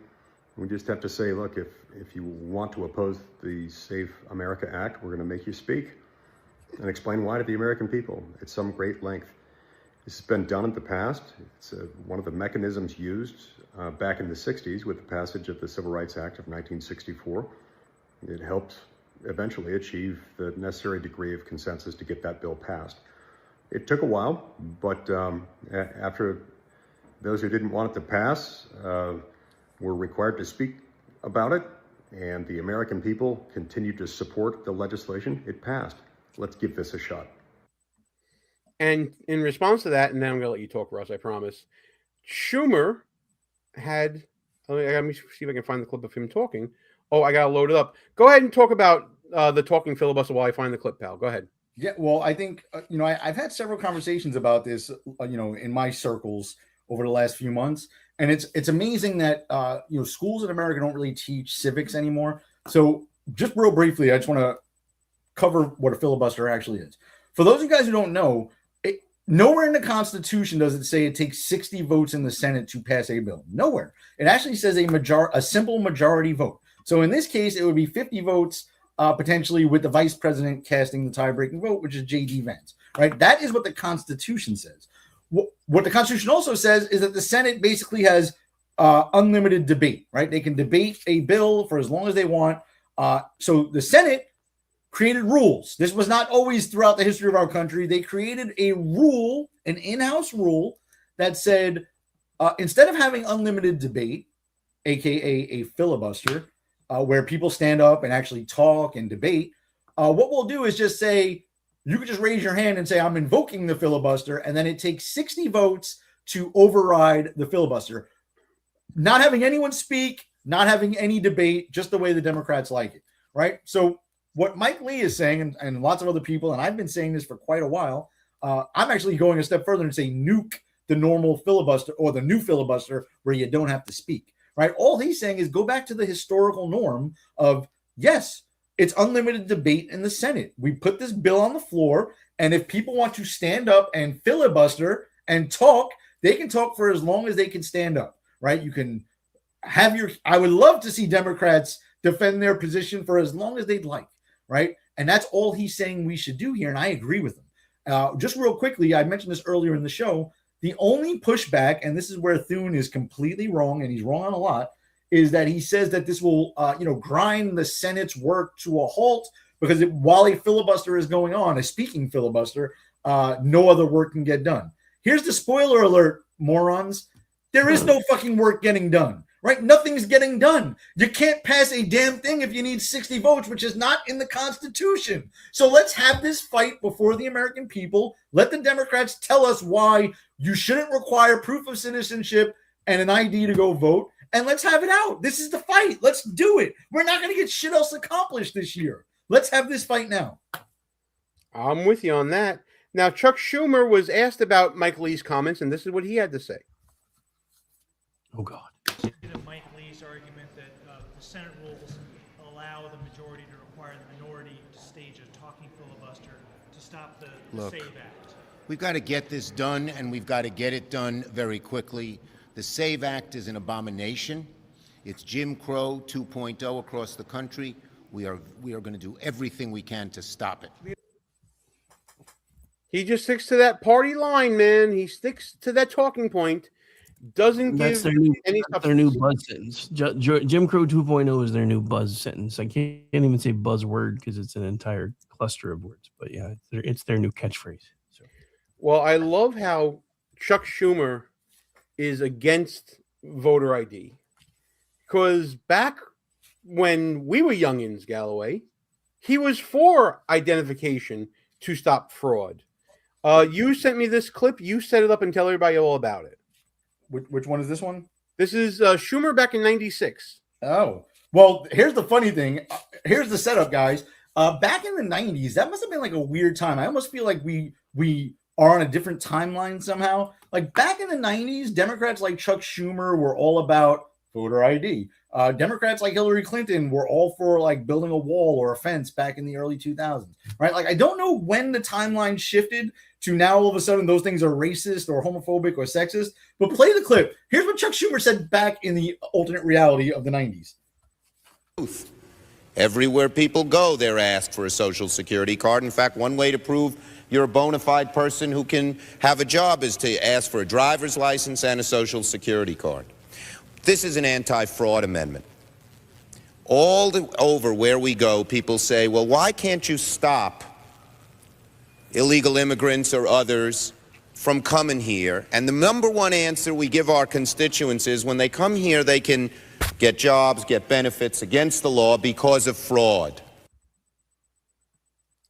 We just have to say, look, if you want to oppose the Save America Act, we're going to make you speak and explain why to the American people at some great length. This has been done in the past. It's one of the mechanisms used back in the 60s with the passage of the Civil Rights Act of 1964. It helped eventually achieve the necessary degree of consensus to get that bill passed. It took a while, but after those who didn't want it to pass were required to speak about it, and the American people continued to support the legislation, it passed. Let's give this a shot. And in response to that, and then I'm going to let you talk, Russ, I promise, Schumer had, let me see if I can find the clip of him talking. Oh, I got to load it up. Go ahead and talk about the talking filibuster while I find the clip, pal. Go ahead. Yeah, well, I think, I've had several conversations about this, in my circles over the last few months. And it's amazing that, schools in America don't really teach civics anymore. So just real briefly, I just want to cover what a filibuster actually is. For those of you guys who don't know, nowhere in the Constitution does it say it takes 60 votes in the Senate to pass a bill. Nowhere. It actually says a simple majority vote. So in this case, it would be 50 votes potentially with the vice president casting the tie-breaking vote, which is J.D. Vance, right? That is what the Constitution says. What the Constitution also says is that the Senate basically has unlimited debate, right? They can debate a bill for as long as they want. So the Senate created rules. This was not always throughout the history of our country. They created a rule, an in-house rule that said, instead of having unlimited debate, aka a filibuster, where people stand up and actually talk and debate, what we'll do is just say, you can just raise your hand and say, I'm invoking the filibuster, and then it takes 60 votes to override the filibuster. Not having anyone speak, not having any debate, just the way the Democrats like it, right? So what Mike Lee is saying, and lots of other people, and I've been saying this for quite a while, I'm actually going a step further and say nuke the normal filibuster or the new filibuster where you don't have to speak, right? All he's saying is go back to the historical norm of, yes, it's unlimited debate in the Senate. We put this bill on the floor, and if people want to stand up and filibuster and talk, they can talk for as long as they can stand up, right? You can have I would love to see Democrats defend their position for as long as they'd like, right? And that's all he's saying we should do here, and I agree with him. Just real quickly, I mentioned this earlier in the show, the only pushback, and this is where Thune is completely wrong, and he's wrong on a lot, is that he says that this will, grind the Senate's work to a halt because while a filibuster is going on, a speaking filibuster, no other work can get done. Here's the spoiler alert, morons. There is no fucking work getting done, right? Nothing's getting done. You can't pass a damn thing if you need 60 votes, which is not in the Constitution. So let's have this fight before the American people. Let the Democrats tell us why you shouldn't require proof of citizenship and an ID to go vote. And let's have it out. This is the fight. Let's do it. We're not going to get shit else accomplished this year. Let's have this fight now. I'm with you on that. Now, Chuck Schumer was asked about Mike Lee's comments, and this is what he had to say. Oh, God. Mike Lee's argument that the Senate rules allow the majority to require the minority to stage a talking filibuster to stop the SAVE Act. We've got to get this done, and we've got to get it done very quickly. The SAVE Act is an abomination. It's Jim Crow 2.0 across the country. We are going to do everything we can to stop it. He just sticks to that party line, man. He sticks to that talking point. Doesn't That's give their new buzz sentence. Jim Crow 2.0 is their new buzz sentence. I can't even say buzzword because it's an entire cluster of words. But yeah, it's their new catchphrase. So. Well, I love how Chuck Schumer is against voter ID. Because back when we were youngins, Galloway, he was for identification to stop fraud. You sent me this clip. You set it up and tell everybody all about it. Which one is this one? This is Schumer back in '96. Oh, well, here's the funny thing. Here's the setup, guys. Back in the 90s, that must have been like a weird time. I almost feel like we are on a different timeline somehow. Like back in the 90s, Democrats like Chuck Schumer were all about voter ID. Democrats like Hillary Clinton were all for like building a wall or a fence back in the early 2000s, right? Like I don't know when the timeline shifted to now all of a sudden those things are racist or homophobic or sexist, but play the clip. Here's what Chuck Schumer said back in the alternate reality of the 90s. Everywhere people go, they're asked for a social security card. In fact, one way to prove you're a bona fide person who can have a job is to ask for a driver's license and a social security card. This is an anti-fraud amendment. All over where we go, people say, well, why can't you stop illegal immigrants or others from coming here? And the number one answer we give our constituents is when they come here, they can get jobs, get benefits against the law because of fraud.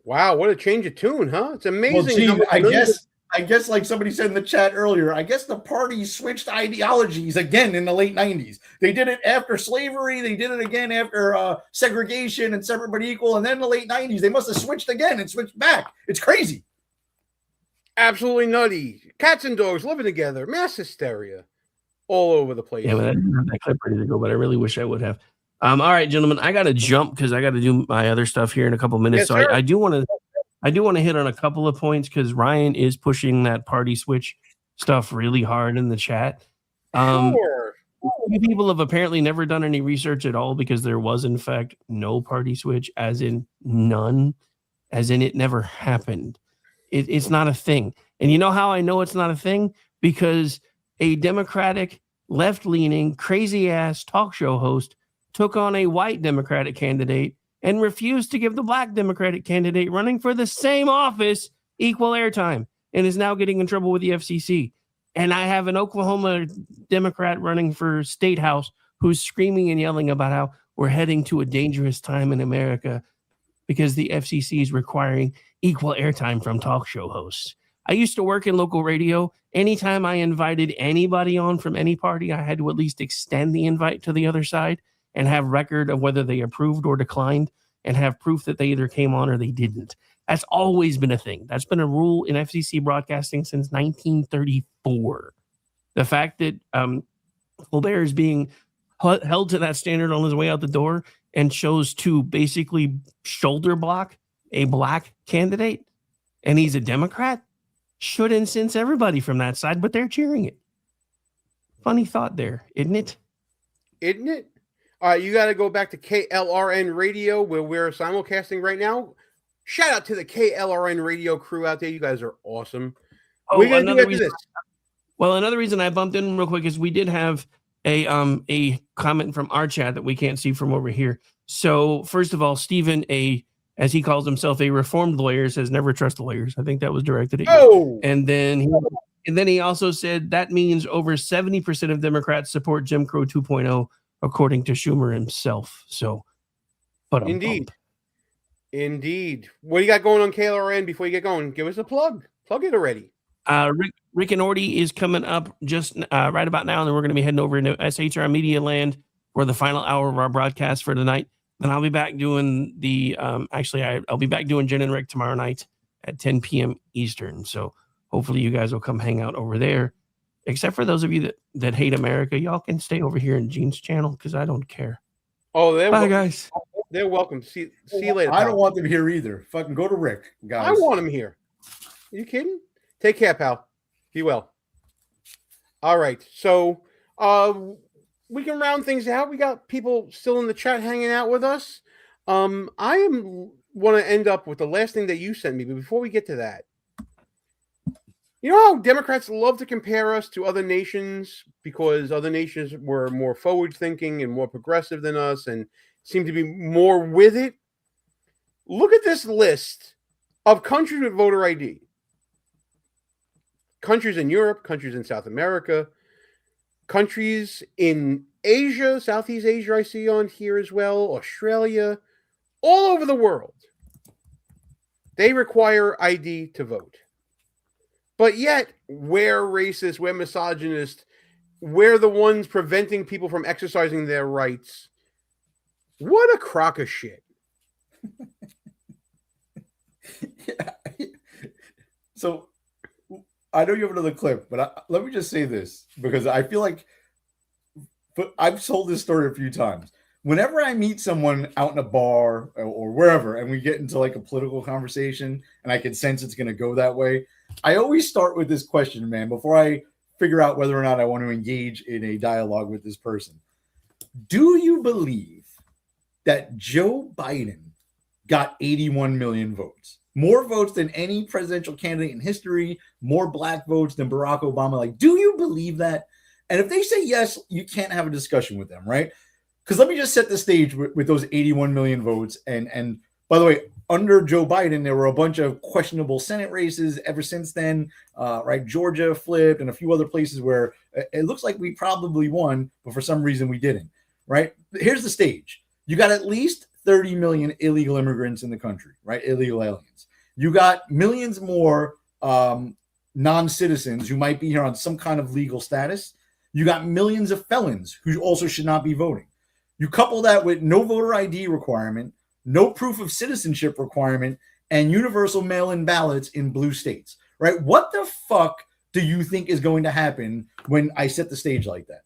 Wow, what a change of tune, huh? It's amazing. Well, gee, I guess like somebody said in the chat earlier, I guess the party switched ideologies again in the late 90s. They did it after slavery. They did it again after segregation and separate but equal. And then in the late 90s, they must have switched again and switched back. It's crazy. Absolutely nutty. Cats and dogs living together. Mass hysteria all over the place. Yeah, but I didn't have that clip ready to go, but I really wish I would have. All right, gentlemen, I got to jump because I got to do my other stuff here in a couple minutes. Yes, so I do want to hit on a couple of points because Ryan is pushing that party switch stuff really hard in the chat. Sure. People have apparently never done any research at all because there was, in fact, no party switch, as in none, as in it never happened. It's not a thing. And you know how I know it's not a thing? Because a Democratic, left-leaning, crazy-ass talk show host took on a white Democratic candidate and refused to give the black Democratic candidate running for the same office equal airtime and is now getting in trouble with the FCC. And I have an Oklahoma Democrat running for state house who's screaming and yelling about how we're heading to a dangerous time in America because the FCC is requiring equal airtime from talk show hosts. I used to work in local radio. Anytime I invited anybody on from any party, I had to at least extend the invite to the other side and have record of whether they approved or declined. and have proof that they either came on or they didn't. That's always been a thing. That's been a rule in FCC broadcasting since 1934. The fact that Colbert is being held to that standard on his way out the door and chose to basically shoulder block a black candidate, and he's a Democrat, should incense everybody from that side, but they're cheering it. Funny thought there, isn't it? Isn't it? All right, you got to go back to KLRN Radio, where we're simulcasting right now. Shout out to the KLRN Radio crew out there. You guys are awesome. Oh, another reason I bumped in real quick is we did have a comment from our chat that we can't see from over here. So first of all, Stephen, as he calls himself, a reformed lawyer, says never trust lawyers. I think that was directed at you. Oh, and then he also said that means over 70% of Democrats support Jim Crow 2.0, according to Schumer himself. So, but Indeed. What do you got going on KLRN before you get going? Give us a plug. Plug it already. Rick and Orty is coming up just right about now, and then we're going to be heading over into SHR Media Land for the final hour of our broadcast for tonight. Then I'll be back doing I'll be back doing Jen and Rick tomorrow night at 10 p.m. Eastern. So hopefully you guys will come hang out over there. Except for those of you that hate America, y'all can stay over here in Gene's channel because I don't care. Oh, bye, guys. They're welcome. See you later. I don't want them here either. Fucking go to Rick, guys. I want them here. Are you kidding? Take care, pal. Be well. All right. So we can round things out. We got people still in the chat hanging out with us. I want to end up with the last thing that you sent me, but before we get to that, you know how Democrats love to compare us to other nations because other nations were more forward-thinking and more progressive than us and seem to be more with it? Look at this list of countries with voter ID. Countries in Europe, countries in South America, countries in Asia, Southeast Asia I see on here as well, Australia, all over the world. They require ID to vote. But yet, we're racist, we're misogynist, we're the ones preventing people from exercising their rights. What a crock of shit. So, I know you have another clip, but let me just say this, because I feel like I've told this story a few times. Whenever I meet someone out in a bar or wherever, and we get into like a political conversation, and I can sense it's going to go that way, I always start with this question, man, before I figure out whether or not I want to engage in a dialogue with this person. Do you believe that Joe Biden got 81 million votes? More votes than any presidential candidate in history, more black votes than Barack Obama. Like, do you believe that? And if they say yes, you can't have a discussion with them, right? Because let me just set the stage with those 81 million votes. And by the way, under Joe Biden, there were a bunch of questionable Senate races ever since then, right? Georgia flipped and a few other places where it looks like we probably won, but for some reason we didn't, right? Here's the stage. You got at least 30 million illegal immigrants in the country, right? Illegal aliens. You got millions more non-citizens who might be here on some kind of legal status. You got millions of felons who also should not be voting. You couple that with no voter ID requirement, no proof of citizenship requirement, and universal mail-in ballots in blue states, right? What the fuck do you think is going to happen when I set the stage like that?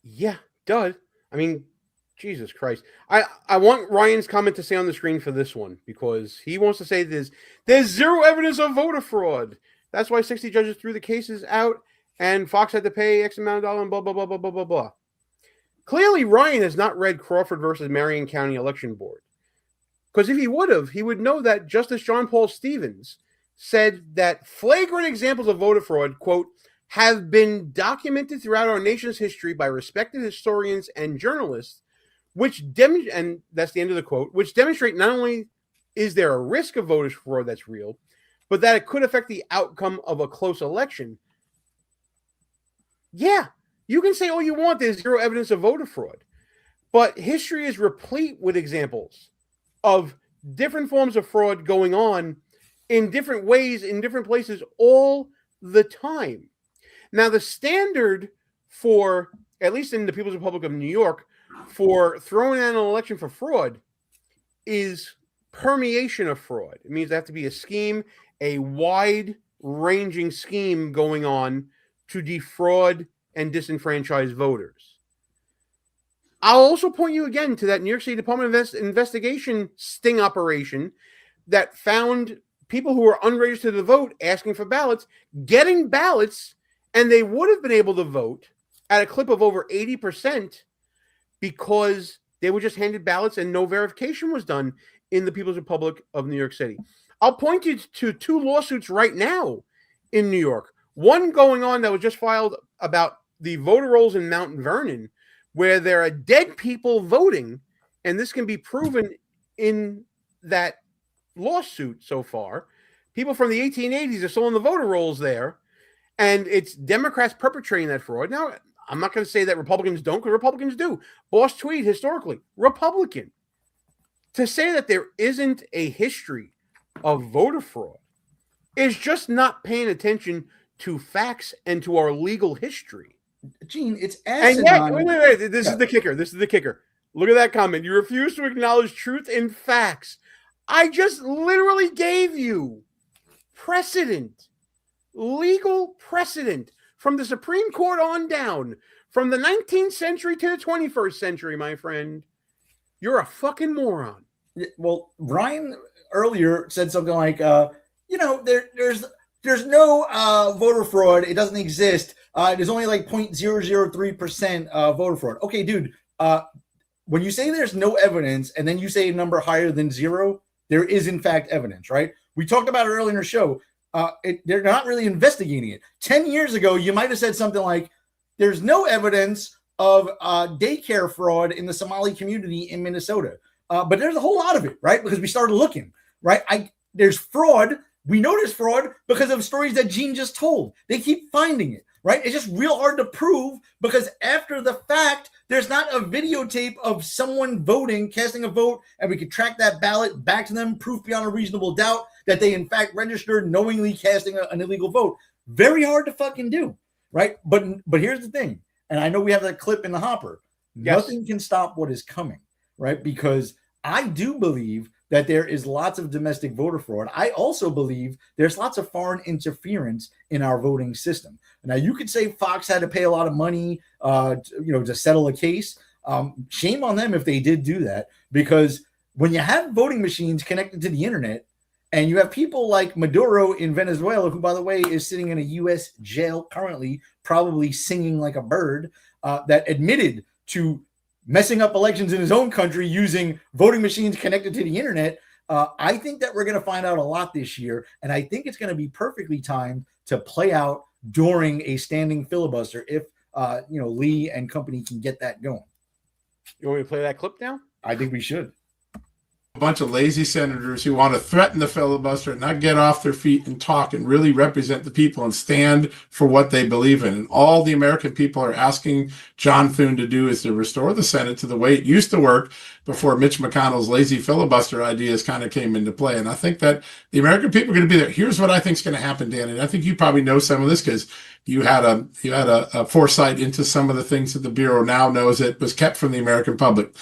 Yeah, duh. I mean, Jesus Christ. I want Ryan's comment to stay on the screen for this one because he wants to say there's zero evidence of voter fraud. That's why 60 judges threw the cases out and Fox had to pay X amount of dollars and blah, blah, blah, blah, blah, blah, blah. Clearly, Ryan has not read Crawford versus Marion County Election Board. Because if he would have, he would know that Justice John Paul Stevens said that flagrant examples of voter fraud, quote, have been documented throughout our nation's history by respected historians and journalists, and that's the end of the quote, which demonstrate not only is there a risk of voter fraud that's real, but that it could affect the outcome of a close election. Yeah, you can say all you want, there's zero evidence of voter fraud, but history is replete with examples of different forms of fraud going on in different ways, in different places all the time. Now, the standard for, at least in the People's Republic of New York, for throwing out an election for fraud is permeation of fraud. It means there have to be a scheme, a wide-ranging scheme going on to defraud and disenfranchise voters. I'll also point you again to that New York City Department of Investigation sting operation that found people who were unregistered to vote asking for ballots, getting ballots, and they would have been able to vote at a clip of over 80% because they were just handed ballots and no verification was done in the People's Republic of New York City. I'll point you to 2 lawsuits right now in New York. One going on that was just filed about the voter rolls in Mount Vernon, where there are dead people voting, and this can be proven in that lawsuit so far. People from the 1880s are still in the voter rolls there, and it's Democrats perpetrating that fraud. Now, I'm not going to say that Republicans don't, because Republicans do. Boss Tweed, historically, Republican. To say that there isn't a history of voter fraud is just not paying attention to facts and to our legal history. Gene, it's asinine. And yet, wait. This is the kicker. This is the kicker. Look at that comment. You refuse to acknowledge truth in facts. I just literally gave you precedent, legal precedent from the Supreme Court on down, from the 19th century to the 21st century, my friend. You're a fucking moron. Well, Ryan earlier said something like, there's no voter fraud. It doesn't exist. There's only like 0.003% voter fraud. Okay, dude, when you say there's no evidence and then you say a number higher than 0, there is in fact evidence, right? We talked about it earlier in the show. They're not really investigating it. 10 years ago, you might have said something like, there's no evidence of daycare fraud in the Somali community in Minnesota. But there's a whole lot of it, right? Because we started looking, right? There's fraud. We know there's fraud because of stories that Gene just told. They keep finding it, right? It's just real hard to prove because after the fact, there's not a videotape of someone voting, casting a vote, and we could track that ballot back to them, proof beyond a reasonable doubt that they in fact registered knowingly casting an illegal vote. Very hard to fucking do, right? But here's the thing, and I know we have that clip in the hopper. Yes. Nothing can stop what is coming, right? Because I do believe that there is lots of domestic voter fraud. I also believe there's lots of foreign interference in our voting system. Now, you could say Fox had to pay a lot of money, to settle a case. Shame on them if they did do that, because when you have voting machines connected to the internet, and you have people like Maduro in Venezuela, who, by the way, is sitting in a U.S. jail currently, probably singing like a bird, that admitted to messing up elections in his own country using voting machines connected to the internet. I think that we're going to find out a lot this year, and I think it's going to be perfectly timed to play out during a standing filibuster if Lee and company can get that going. You want me to play that clip now? I think we should. A bunch of lazy senators who want to threaten the filibuster and not get off their feet and talk and really represent the people and stand for what they believe in. And all the American people are asking John Thune to do is to restore the Senate to the way it used to work before Mitch McConnell's lazy filibuster ideas kind of came into play. And I think that the American people are going to be there. Here's what I think is going to happen, Dan. And I think you probably know some of this because you had a foresight into some of the things that the Bureau now knows that was kept from the American public.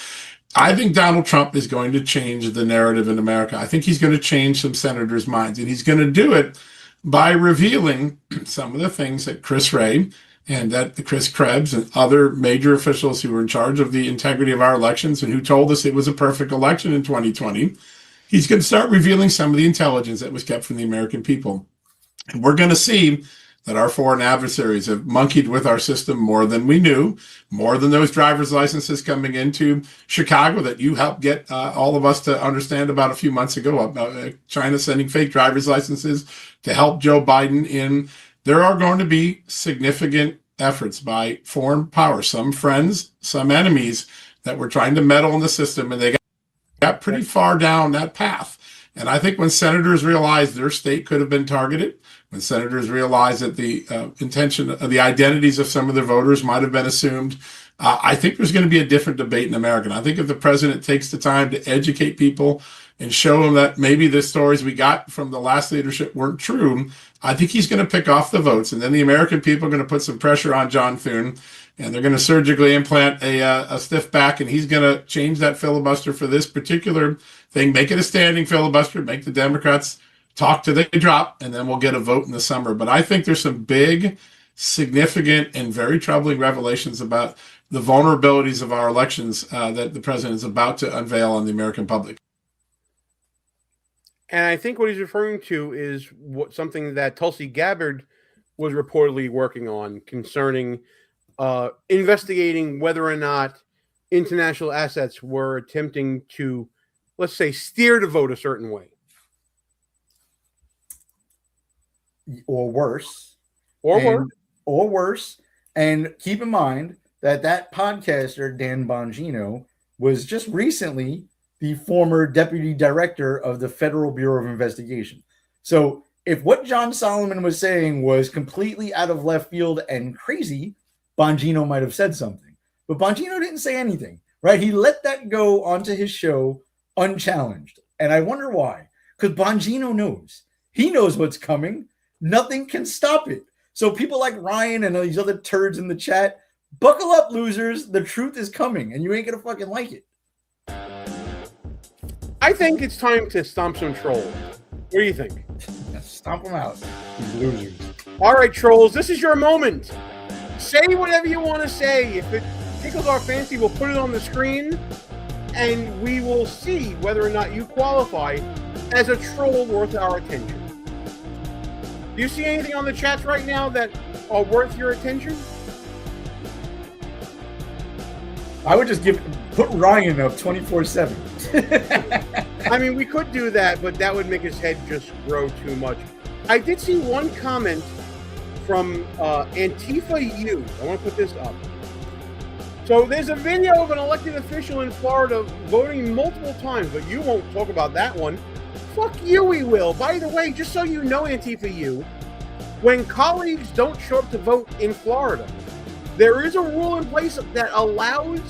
I think Donald Trump is going to change the narrative in America. I think he's going to change some senators' minds, and he's going to do it by revealing some of the things that Chris Wray and that Chris Krebs and other major officials who were in charge of the integrity of our elections and who told us it was a perfect election in 2020. He's going to start revealing some of the intelligence that was kept from the American people. And we're going to see that our foreign adversaries have monkeyed with our system more than we knew, more than those driver's licenses coming into Chicago that you helped get all of us to understand about a few months ago, China sending fake driver's licenses to help Joe Biden in. There are going to be significant efforts by foreign powers, some friends, some enemies, that were trying to meddle in the system, and they got pretty far down that path. And I think when senators realized their state could have been targeted, when senators realized that the intention of the identities of some of their voters might have been assumed, I think there's going to be a different debate in America. And I think if the president takes the time to educate people and show him that maybe the stories we got from the last leadership weren't true, I think he's going to pick off the votes. And then the American people are going to put some pressure on John Thune, and they're going to surgically implant a stiff back, and he's going to change that filibuster for this particular thing, make it a standing filibuster, make the Democrats talk till they drop, and then we'll get a vote in the summer. But I think there's some big, significant, and very troubling revelations about the vulnerabilities of our elections that the president is about to unveil on the American public. And I think what he's referring to is something that Tulsi Gabbard was reportedly working on concerning investigating whether or not international assets were attempting to, let's say, steer the vote a certain way. Or worse. Or worse. And keep in mind that podcaster, Dan Bongino, was just recently the former deputy director of the Federal Bureau of Investigation. So if what John Solomon was saying was completely out of left field and crazy, Bongino might have said something. But Bongino didn't say anything, right? He let that go onto his show unchallenged. And I wonder why. Because Bongino knows. He knows what's coming. Nothing can stop it. So people like Ryan and these other turds in the chat, buckle up, losers. The truth is coming, and you ain't going to fucking like it. I think it's time to stomp some trolls. What do you think? Stomp them out, these losers. All right, trolls, this is your moment. Say whatever you want to say. If it tickles our fancy, we'll put it on the screen, and we will see whether or not you qualify as a troll worth our attention. Do you see anything on the chats right now that are worth your attention? I would just put Ryan up 24/7. I mean, we could do that, but that would make his head just grow too much. I did see one comment from Antifa U. I want to put this up. So there's a video of an elected official in Florida voting multiple times, but you won't talk about that one. Fuck you, we will. By the way, just so you know, Antifa U, when colleagues don't show up to vote in Florida, there is a rule in place that allows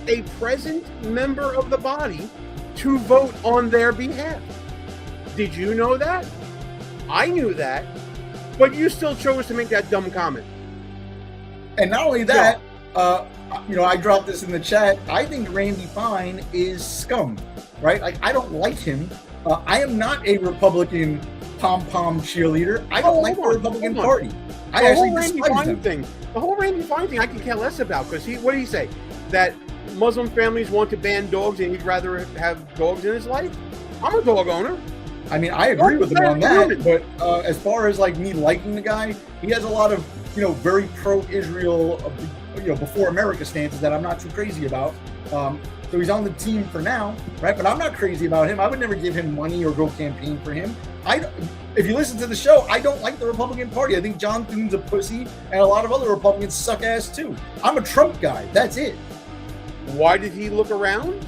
a present member of the body to vote on their behalf. Did you know that? I knew that, but you still chose to make that dumb comment. And not only that, I dropped this in the chat. I think Randy Fine is scum, right? Like, I don't like him. I am not a Republican pom-pom cheerleader. I don't like the Republican Party. I actually despise them. The whole Randy Fine thing I can care less about, because what did he say? That Muslim families want to ban dogs and he'd rather have dogs in his life? I'm a dog owner. I mean, I agree with him on that, but as far as like me liking the guy, he has a lot of, very pro-Israel, before America stances that I'm not too crazy about. So he's on the team for now, right? But I'm not crazy about him. I would never give him money or go campaign for him. If you listen to the show, I don't like the Republican Party. I think John Thune's a pussy, and a lot of other Republicans suck ass too. I'm a Trump guy. That's it. Why did he look around?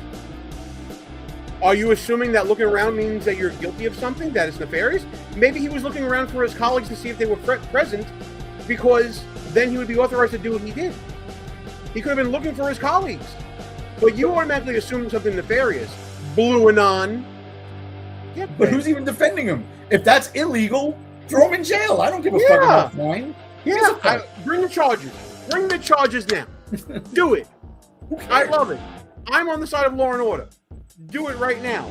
Are you assuming that looking around means that you're guilty of something, that is nefarious? Maybe he was looking around for his colleagues to see if they were present, because then he would be authorized to do what he did. He could have been looking for his colleagues. But you automatically assume something nefarious. Blue Anon. Yeah, but who's even defending him? If that's illegal, throw him in jail. I don't give a fuck about mine. Yeah, bring the charges. Bring the charges now. Do it. I love it. I'm on the side of law and order. Do it right now.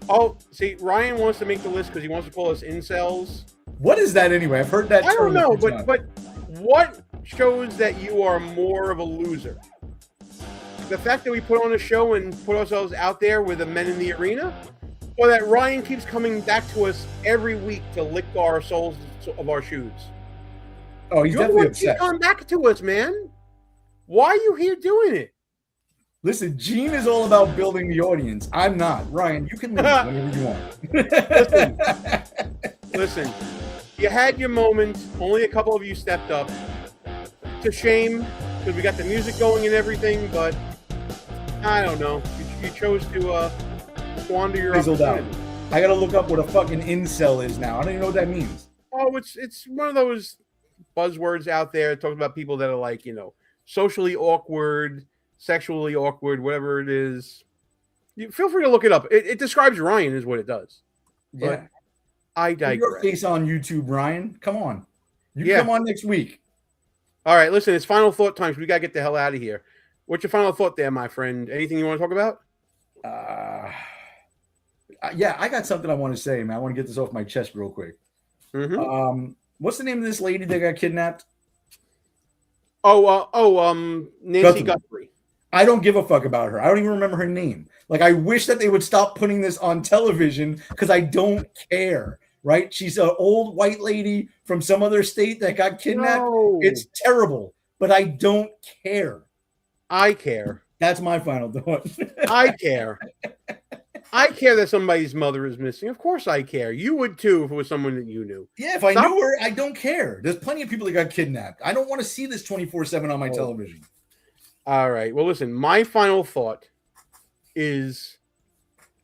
Oh, see, Ryan wants to make the list because he wants to call us incels. What is that anyway? I've heard that. I don't know, but what shows that you are more of a loser? The fact that we put on a show and put ourselves out there with the men in the arena, or that Ryan keeps coming back to us every week to lick our soles of our shoes? Oh, he's definitely upset. Keep coming back to us, man. Why are you here doing it? Listen, Gene is all about building the audience. I'm not. Ryan, you can leave whenever you want. Listen, you had your moment. Only a couple of you stepped up. It's a shame because we got the music going and everything, but I don't know. You chose to squander your opportunity. I gotta look up what a fucking incel is now. I don't even know what that means. Oh, it's one of those buzzwords out there talking about people that are like, socially awkward, sexually awkward, whatever it is. Feel free to look it up. It describes Ryan is what it does. Yeah. But I Put digress. your face on YouTube, Ryan. Come on. You can come on next week. All right, listen, it's final thought time. So we got to get the hell out of here. What's your final thought there, my friend? Anything you want to talk about? Yeah, I got something I want to say, man. I want to get this off my chest real quick. What's the name of this lady that got kidnapped? Nancy Guthrie. I don't give a fuck about her. I don't even remember her name. Like, I wish that they would stop putting this on television because I don't care, right? She's an old white lady from some other state that got kidnapped. No. It's terrible, but I don't care. I care. That's my final thought. I care. I care that somebody's mother is missing. Of course I care. You would too if it was someone that you knew. Yeah, if I knew her, I don't care. There's plenty of people that got kidnapped. I don't want to see this 24/7 on my television. All right. Well, listen, my final thought is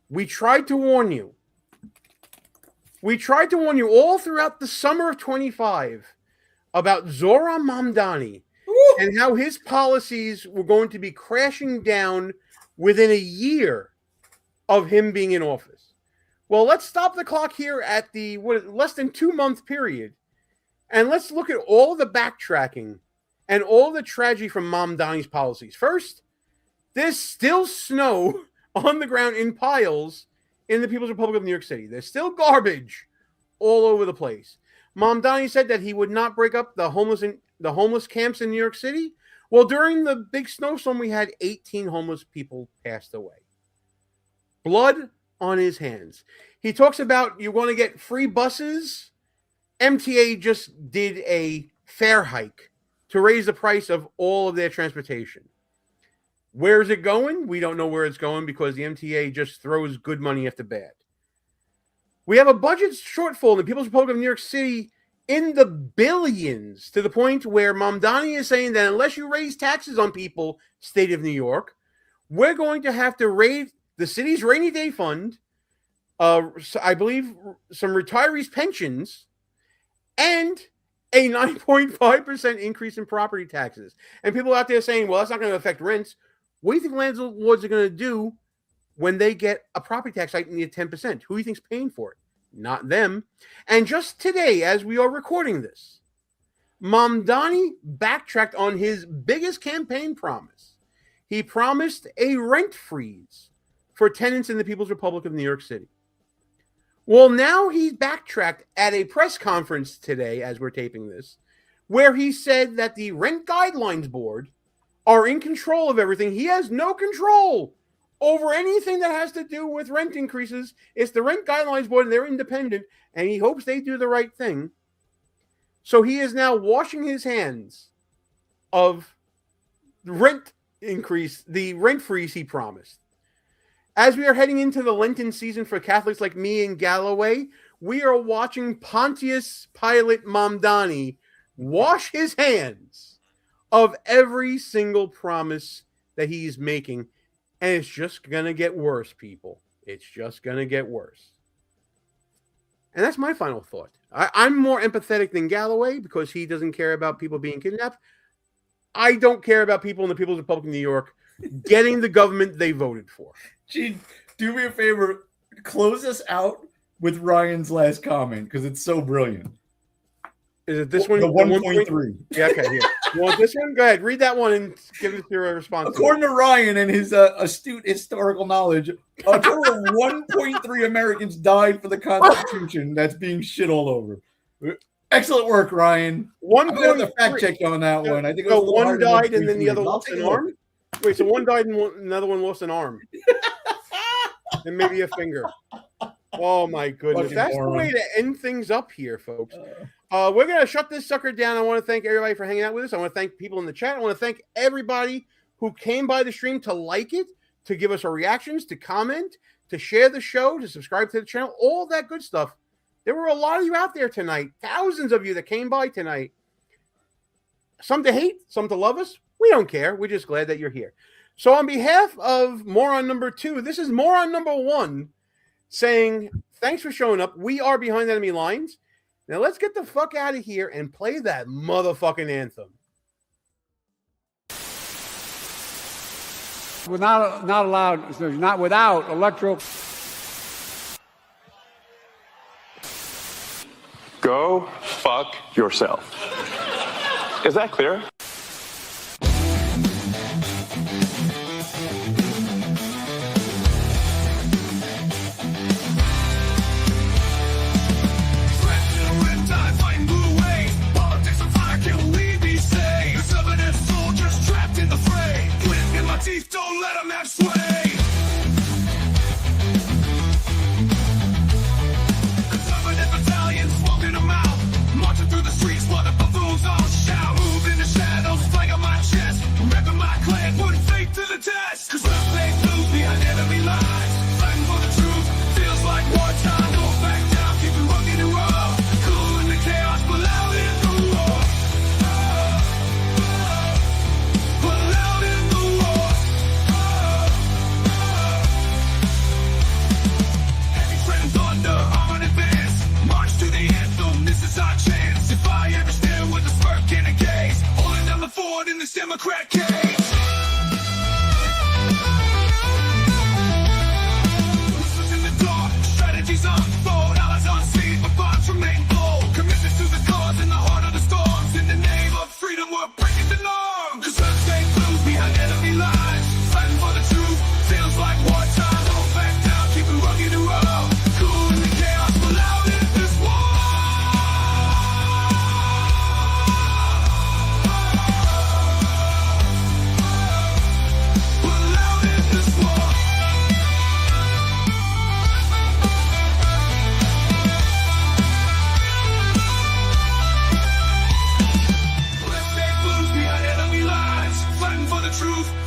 we tried to warn you. We tried to warn you all throughout the summer of 25 about Zohran Mamdani and how his policies were going to be crashing down within a year of him being in office. Well, let's stop the clock here at the less than 2-month period, and let's look at all the backtracking and all the tragedy from Mamdani's policies. First, there's still snow on the ground in piles in the People's Republic of New York City. There's still garbage all over the place. Mamdani said that he would not break up the homeless camps in New York City. Well, during the big snowstorm, we had 18 homeless people passed away. Blood on his hands. He talks about you want to get free buses. MTA just did a fare hike to raise the price of all of their transportation. Where is it going? We don't know where it's going because the MTA just throws good money after bad. We have a budget shortfall in the People's Republic of New York City in the billions, to the point where Mamdani is saying that unless you raise taxes on people, state of New York, we're going to have to raise the city's rainy day fund, I believe some retirees' pensions, and a 9.5% increase in property taxes. And people out there saying, well, that's not going to affect rents. What do you think landlords are going to do when they get a property tax hike near 10%? Who do you think's paying for it? Not them. And just today, as we are recording this, Mamdani backtracked on his biggest campaign promise. He promised a rent freeze for tenants in the People's Republic of New York City. Well, now he's backtracked at a press conference today, as we're taping this, where he said that the Rent Guidelines Board are in control of everything. He has no control over anything that has to do with rent increases. It's the Rent Guidelines Board, and they're independent, and he hopes they do the right thing. So he is now washing his hands of the rent increase, the rent freeze he promised. As we are heading into the Lenten season for Catholics like me and Galloway, we are watching Pontius Pilate Mamdani wash his hands of every single promise that he's making. And it's just going to get worse, people. It's just going to get worse. And that's my final thought. I'm more empathetic than Galloway because he doesn't care about people being kidnapped. I don't care about people in the People's Republic of New York getting the government they voted for. Gee, do me a favor. Close us out with Ryan's last comment because it's so brilliant. Is it this one? The 1.3. Yeah, okay, here. You want this one? Go ahead. Read that one and give us your response. According to Ryan and his astute historical knowledge, a total of 1.3 Americans died for the Constitution that's being shit all over. Excellent work, Ryan. I'm gonna have to fact check on that one. I think it was one died and then the other lost an arm. Wait, so one died and another one lost an arm, and maybe a finger. Oh my goodness, Fucking that's boring. the way to end things up here, folks. We're gonna shut this sucker down. I want to thank everybody for hanging out with us. I want to thank people in the chat. I want to thank everybody who came by the stream to like it, to give us our reactions, to comment, to share the show, to subscribe to the channel, all that good stuff. There were a lot of you out there tonight, thousands of you that came by tonight. Some to hate, some to love us. We don't care. We're just glad that you're here. So on behalf of Moron number 2, this is Moron number 1 saying, thanks for showing up. We are Behind Enemy Lines. Now let's get the fuck out of here and play that motherfucking anthem. Not without electoral. Go fuck yourself. Is that clear? Teeth don't let them have sway. Conservative battalions walking them out, marching through the streets while the buffoons all shout. Move in the shadows, flag on my chest, repping my clan, putting faith to the test. Cause we're playing blues behind enemy lines, fighting for the truth, feels like wartime. Don't back down, keep it rugged and raw, cool in the chaos, but loud in the war. But loud in the war. Thunder, arm in advance, march to the anthem, this is our chance. If I ever stare with a smirk and a gaze, holding down the fort in this Democrat cage. Whistles in the dark, strategies unfold, allies unseen, but bonds remain bold. Commitment to the cause in the heart of the storms, in the name of freedom we're breaking the norm. Cause we're staying blues behind enemy lines, fighting for the truth, feels like wartime. Don't back down, keep it rugged and raw.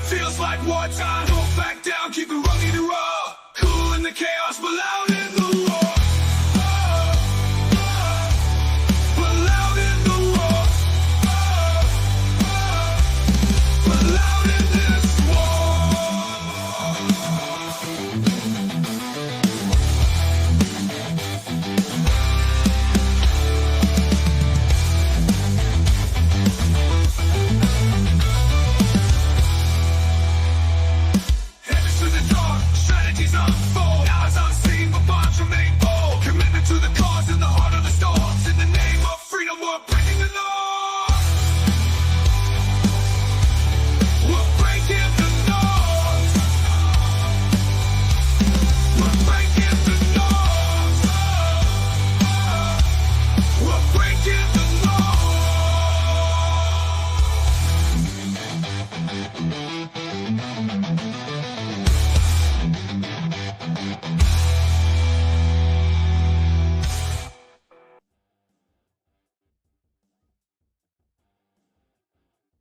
Feels like wartime, don't back down, keep it rugged and raw. Cool in the chaos, but loud in the war. But loud in the war. But loud in this unfold, allies unseen, but bonds remain bold. Commitment to the cause in the heart of the storms. In the name of freedom, we're breaking the law.